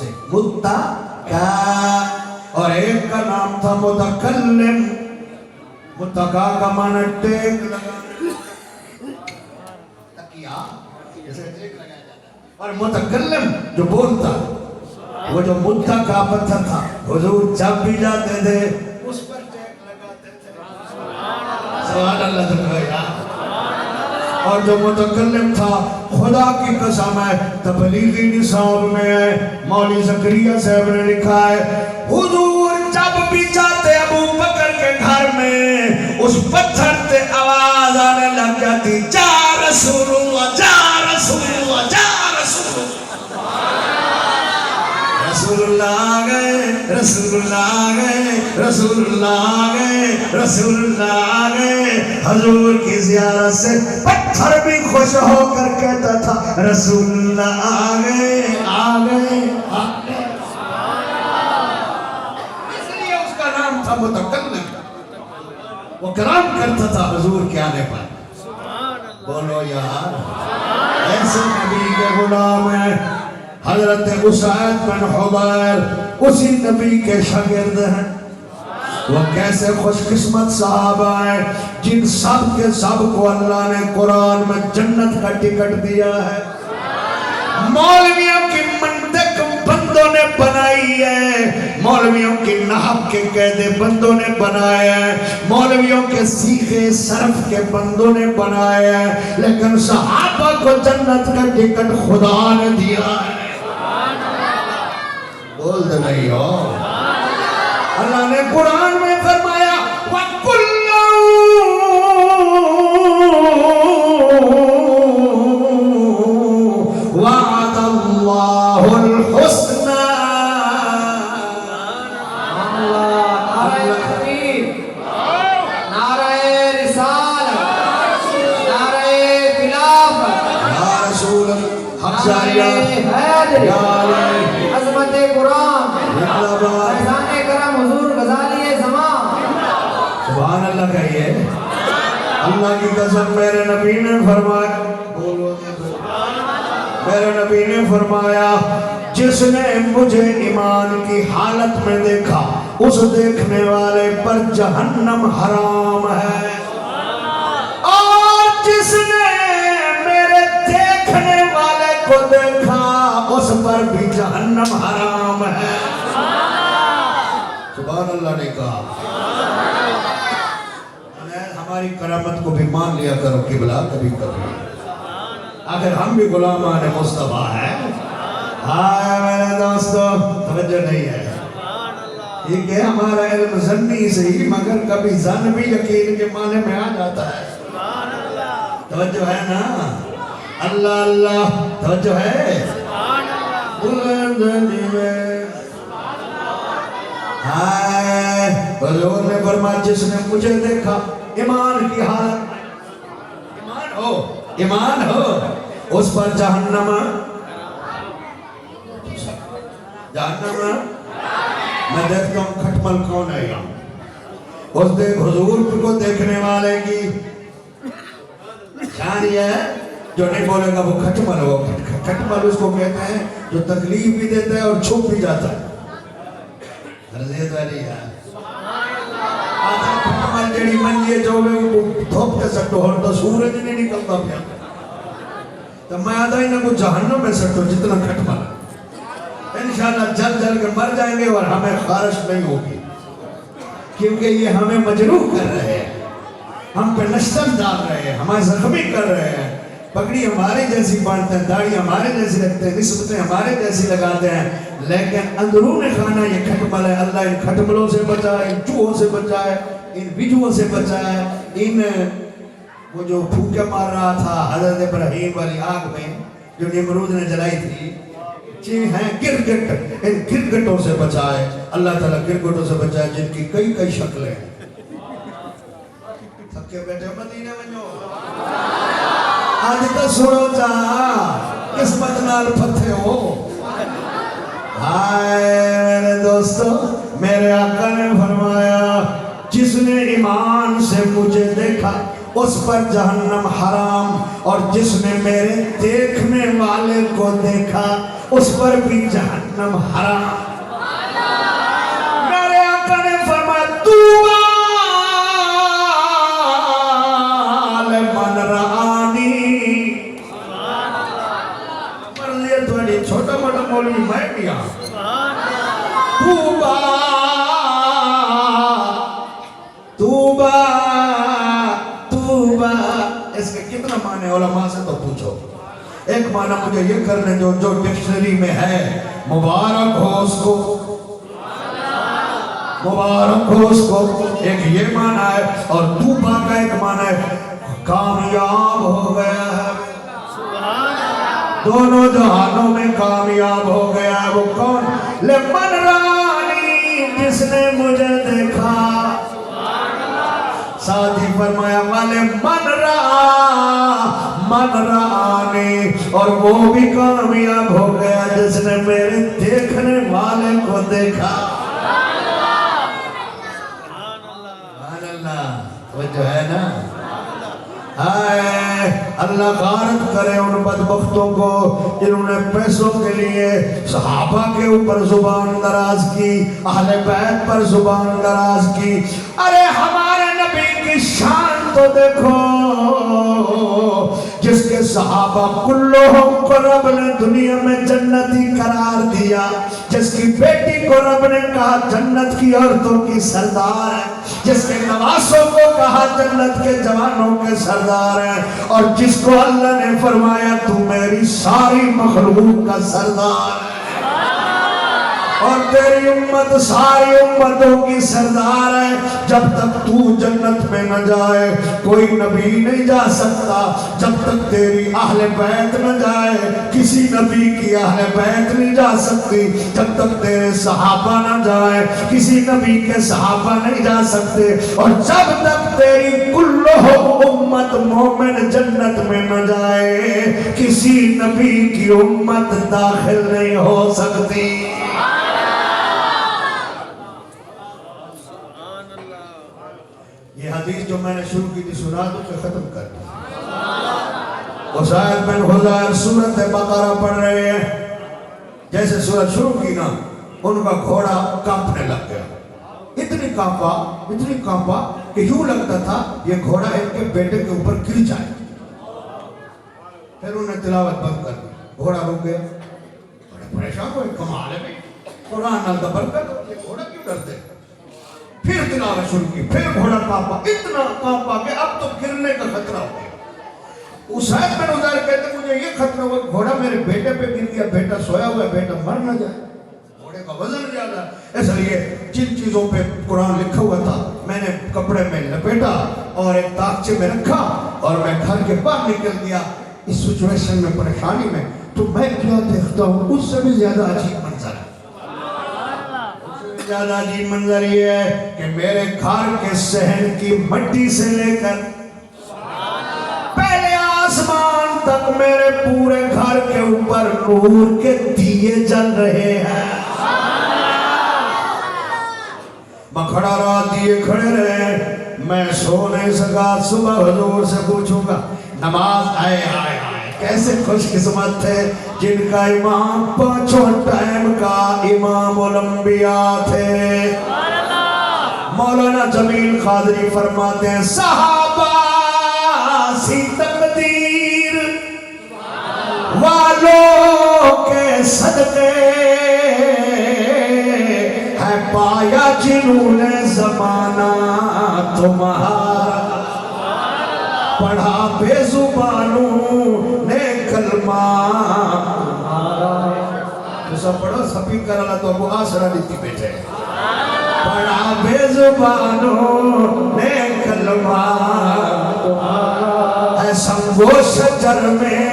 سے متقا، اور ایک کا نام تھا متکلم. متقا کا معنی ٹیک لگانا، تکیہ جیسے ٹیک لگایا جاتا ہے، اور متکلم جو بولتا. وہ جو متقا پتھر تھا حضور جب بھی جاتے تھے اس پر ٹیک لگاتے تھے. سبحان اللہ تکبیر. اور جو متکلم تھا خدا کی قسم ہے، تبلیغی نصاب میں ہے، مولوی زکریا صاحب نے لکھا ہے حضور جب بھی جاتے ابو بکر کے گھر میں اس پتھر سے آواز آنے لگ جاتی، جا رسول اللہ جا رسول اللہ جا رسول اللہ. رسول اللہ آ گئے، رسول اللہ آ گئے، رسول اللہ آ گئے، رسول اللہ آ گئے. حضور کی زیارت سے پتھر بھی خوش ہو کر کہتا تھا رسول اللہ آ گئے آ گئے آ گئے. اس لیے اس کا نام تھا متکلم. وہ کلام کرتا تھا حضور کے آنے پر. بولو یار، ایسے نبی کے غلام ہیں. حضرت اسعید بن حضیر اسی نبی کے شاگرد ہیں. وہ کیسے خوش قسمت صحابہ ہیں جن سب کے سب کو اللہ نے قرآن میں جنت کا ٹکٹ دیا ہے. مولویوں کی منطق بندوں نے بنائی ہے، مولویوں کی نحو کے قاعدے بندوں نے بنائے ہیں، مولویوں کے سیکھے صرف کے بندوں نے بنائے ہیں، لیکن صحابہ کو جنت کا ٹکٹ خدا نے دیا ہے. بول دے نہیں ہو. اللہ نے قرآن میں فرمایا وَكُلًّا وَعَدَ اللَّهُ الْحُسْنَى. نعرہ تکبیر، نعرہ رسالت، نعرہ خلافت، یا رسول حق نعرہ حیدر، یا علی عظمت قرآن، زندہباد. فیضان کرم حضور غزالی زمان. سبحان اللہ کہیے. اللہ کی قسم میرے نبی نے فرمایا، میرے نبی نے فرمایا جس نے مجھے ایمان کی حالت میں دیکھا اس دیکھنے والے پر جہنم حرام ہے، اور جس نے میرے دیکھنے والے کو دیکھا اس پر بھی جہنم حرام ہے. سبحان اللہ نے کہا. ہماری کرامت کو بھی مان لیا کرو قبلہ کبھی کبھی. آخر ہم بھی غلامان مصطفیٰ ہیں. ہاں میرے دوستو توجہ نہیں ہے. یہ کہ ہمارا علم ظنی سے ہی مگر کبھی ظن بھی یقین کے معنی میں آ جاتا ہے. توجہ ہے نا. اللہ اللہ توجہ ہے. حضور نے فرمایا جس نے مجھے دیکھا ایمان کی حالت، ایمان ہو اس پر جہنم میں دیکھتا ہوں کھٹمل کون ہے یہاں. اس دیکھ حضور کو دیکھنے والے کی شان یہ ہے جو نہیں بولے گا وہ کھٹمل ہو. کھٹمل اس کو کہتے ہیں جو تکلیف بھی دیتا ہے اور چھپ بھی جاتا ہے. رضیت والی ہے کھٹمل جڑی منجے جو وہ دھوپتے سکتو اور تو سورج نہیں نکلتا پیا. تو میں آدھا ہی نہ کو جہنم میں سکتو جتنا کھٹمل. انشاءاللہ جل جل کر مر جائیں گے اور ہمیں خارش نہیں ہوگی، کیونکہ یہ ہمیں مجروح کر رہے ہیں، ہم پہ نشتر ڈال رہے ہیں، ہمیں زخمی کر رہے ہیں. پگڑی ہمارے جیسی باندھتے ہیں، داڑھی ہمارے جیسی رکھتے ہیں، نسبتیں ہمارے جیسی لگاتے ہیں، لیکن اندرون خانہ یہ کھٹمل ہے. اللہ ان کھٹملوں سے بچائے، ان چوہوں سے بچائے، ان بجووں سے بچائے. ان وہ جو پھوکے مار رہا تھا حضرت ابراہیم والی آگ میں جو نمرود نے جلائی تھی، ہیں گرگٹ، ان گرگٹوں سے بچائے. اللہ تعالیٰ گرگٹوں سے بچائے جن کی کئی کئی شکلیں. تھکے بیٹھے مدینے میں جو آج تو سنو چاہا قسمت نال پتھے ہو. ہائے میرے دوستو، میرے آقا نے فرمایا جس نے ایمان سے مجھے دیکھا اس پر جہنم حرام، اور جس نے میرے دیکھنے والے کو دیکھا اس پر بھی جہنم حرام۔ میرے آقا نے فرمایا طوبیٰ لمن رآنی، مرضی ہے تھوڑی چھوٹا موٹا مولوی میں بھی طوبیٰ طوبیٰ طوبیٰ، اس کے کتنا معنی علماء سے تو پوچھو۔ ایک معنی مجھے یہ کرنے جو ڈکشنری میں ہے، مبارک ہو اس کو، مبارک ہو اس کو، ایک یہ معنی ہے، اور طوبیٰ کا ایک معنی ہے کامیاب ہو گیا ہے، دونوں جہانوں میں کامیاب ہو گیا ہے۔ وہ کون؟ لمن رانی، جس نے مجھے دیکھا۔ ساتھ ہی فرمایا والے من رآنی، اور وہ بھی کامیاب ہو گیا جس نے میرے دیکھنے والے کو دیکھا۔ سبحان اللہ، وہ جو ہے نا، اللہ غارت کرے ان بدبختوں کو جنہوں نے پیسوں کے لیے صحابہ کے اوپر زبان دراز کی، اہل بیت پر زبان دراز کی۔ ارے ہمارے نبی کی شان تو دیکھو، جس کے صحابہ کلہم کو رب نے دنیا میں جنتی قرار دیا، جس کی بیٹی کو رب نے کہا جنت کی عورتوں کی سردار ہے، جس کے نواسوں کو کہا جنت کے جوانوں کے سردار ہیں، اور جس کو اللہ نے فرمایا تو میری ساری مخلوق کا سردار ہے، اور تیری امت ساری امتوں کی سردار ہے۔ جب تک تو جنت میں نہ جائے کوئی نبی نہیں جا سکتا، جب تک تیری اہل بیت نہ جائے کسی نبی کی اہل بیت نہیں جا سکتی، جب تک تیرے صحابہ نہ جائے کسی نبی کے صحابہ نہیں جا سکتے، اور جب تک تیری کلہ امت مومن جنت میں نہ جائے کسی نبی کی امت داخل نہیں ہو سکتی۔ یہ حدیث جو میں نے شروع کی تھی سنا دو کہ ختم کر دی۔ اسید بن حضیر سورت بقرہ پڑھ رہے ہیں، جیسے سورت شروع کی نا ان کا گھوڑا کانپنے لگ گیا، اتنی کانپا کہ یوں لگتا تھا یہ گھوڑا ان کے بیٹے کے اوپر گر جائے۔ پھر انہوں نے تلاوت بند کر دی، گھوڑا رک گیا، بڑے پریشان ہوئے، کمال ہے بھئی قرآن نال دبر کر دو، یہ گھوڑا کیوں ڈرتے؟ پھر تلاوت شروع کی، پھر گھوڑا کانپا، اتنا کانپا کہ اب تو گرنے کا خطرہ ہو گیا۔ اسید بن حضیر کہتے ہیں مجھے یہ خطرہ ہوا گھوڑا میرے بیٹے پہ گر گیا، بیٹا سویا ہوا ہے، بیٹا مر نہ جائے، گھوڑے کا وزن زیادہ ہے، اس لیے جن چیزوں پہ قرآن لکھا ہوا تھا میں نے کپڑے میں لپیٹا اور ایک تاکچے میں رکھا اور میں گھر کے باہر نکل گیا۔ اس سچویشن میں، پریشانی میں، تو میں کیا دیکھتا ہوں اس سے بھی زیادہ عجیب منظر ہے، زیادہ عجیب منظر یہ ہے کہ میرے گھر کے صحن کی مٹی سے لے کر پہلے آسمان تک میرے پورے گھر کے اوپر نور کے دیے جل رہے ہیں۔ میں کھڑا رہا، دیے کھڑے رہے، میں سو نہیں سکا۔ صبح حضور سے پوچھوں گا نماز آئے کیسے خوش قسمت تھے جن کا امام پانچوں ٹائم کا امام الانبیاء تھے۔ مولانا جمیل قادری فرماتے ہیں صحابہ سی تقدیر والوں کے صدقے ہے پایا جنہوں نے زمانہ تمہارا، پڑھا بے زبانوں نے کلمہ تو سب پڑھو سپیکر اللہ تو ابو آسرہ دیتی بیٹھے، پڑھا بے زبانوں نے کلمہ ہے سنگو شجر میں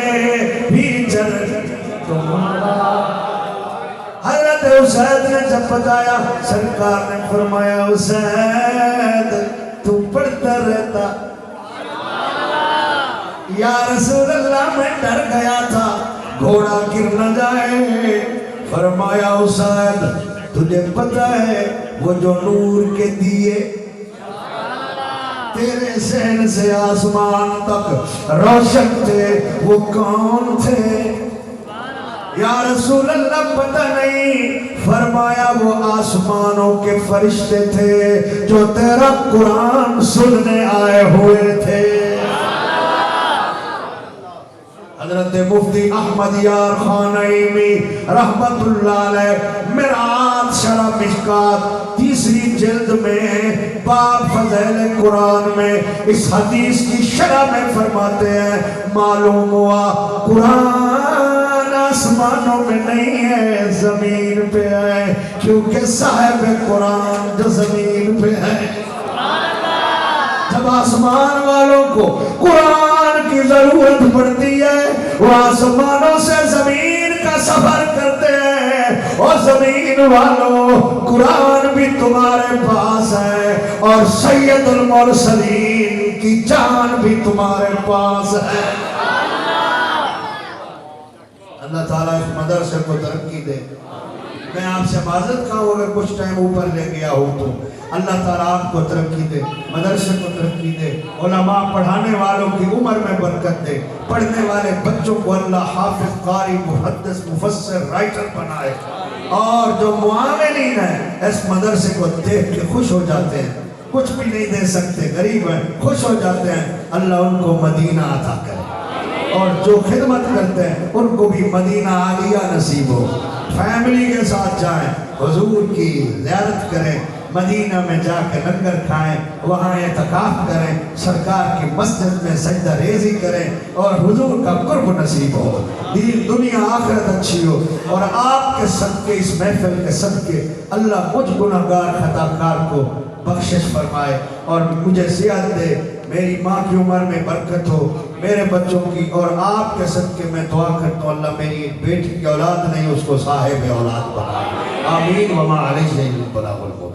بھی جر تمہارا۔ حضرت اسید نے جب بتایا سرکار نے فرمایا اسید تو پڑھتا رہتا، یا رسول اللہ میں ڈر گیا تھا گھوڑا گر نہ جائے۔ فرمایا اسید تجھے پتہ ہے وہ جو نور کے دیے تیرے ذہن سے آسمان تک روشن تھے، وہ کون تھے؟ یا رسول اللہ پتہ نہیں، فرمایا وہ آسمانوں کے فرشتے تھے جو تیرا قرآن سننے آئے ہوئے تھے۔ حضرت مفتی احمد یار خان نعیمی رحمت اللہ علیہ مرآت شرح مشکات 3 جلد میں باب فضائل قرآن میں اس حدیث کی شرح میں فرماتے ہیں، معلوم ہوا قرآن آسمانوں میں نہیں ہے، زمین پہ ہے، کیونکہ صاحب قرآن جو زمین پہ ہے۔ جب آسمان والوں کو قرآن کی ضرورت پڑتی ہے، وہ آسمانوں سے زمین کا سفر کرتے ہیں، اور زمین والوں قرآن بھی تمہارے پاس ہے، اور سید المرسلین کی جان بھی تمہارے پاس ہے۔ اللہ تعالیٰ اس مدرسے کو ترقی دے۔ میں آپ سے معذرت کہوں اگر کچھ ٹائم اوپر لے گیا ہوں تو اللہ تعالیٰ آپ کو ترقی دے، مدرسے کو ترقی دے، علماء پڑھانے والوں کی عمر میں برکت دے، پڑھنے والے بچوں کو اللہ حافظ، قاری، محدث، مفسر، رائٹر بنائے، اور جو معاملین ہیں اس مدرسے کو دیکھ کے خوش ہو جاتے ہیں، کچھ بھی نہیں دے سکتے، غریب ہیں، خوش ہو جاتے ہیں، اللہ ان کو مدینہ عطا کرے، اور جو خدمت کرتے ہیں ان کو بھی مدینہ عالیہ نصیب ہو۔ فیملی کے ساتھ جائیں، حضور کی زیارت کریں، مدینہ میں جا کے لنگر کھائیں، وہاں اعتکاف کریں، سرکار کی مسجد میں سجدہ ریزی کریں، اور حضور کا قرب نصیب ہو، دین دنیا آخرت اچھی ہو، اور آپ کے صدقے، اس محفل کے صدقے اللہ مجھ گناہگار خطاکار کو بخشش فرمائے اور مجھے صحت دے، میری ماں کی عمر میں برکت ہو، میرے بچوں کی، اور آپ کے صدقے میں دعا کرتا ہوں اللہ میری ایک بیٹی کی اولاد نہیں، اس کو صاحب اولاد بنائے، آمین وما علیہ البلاغ المبین۔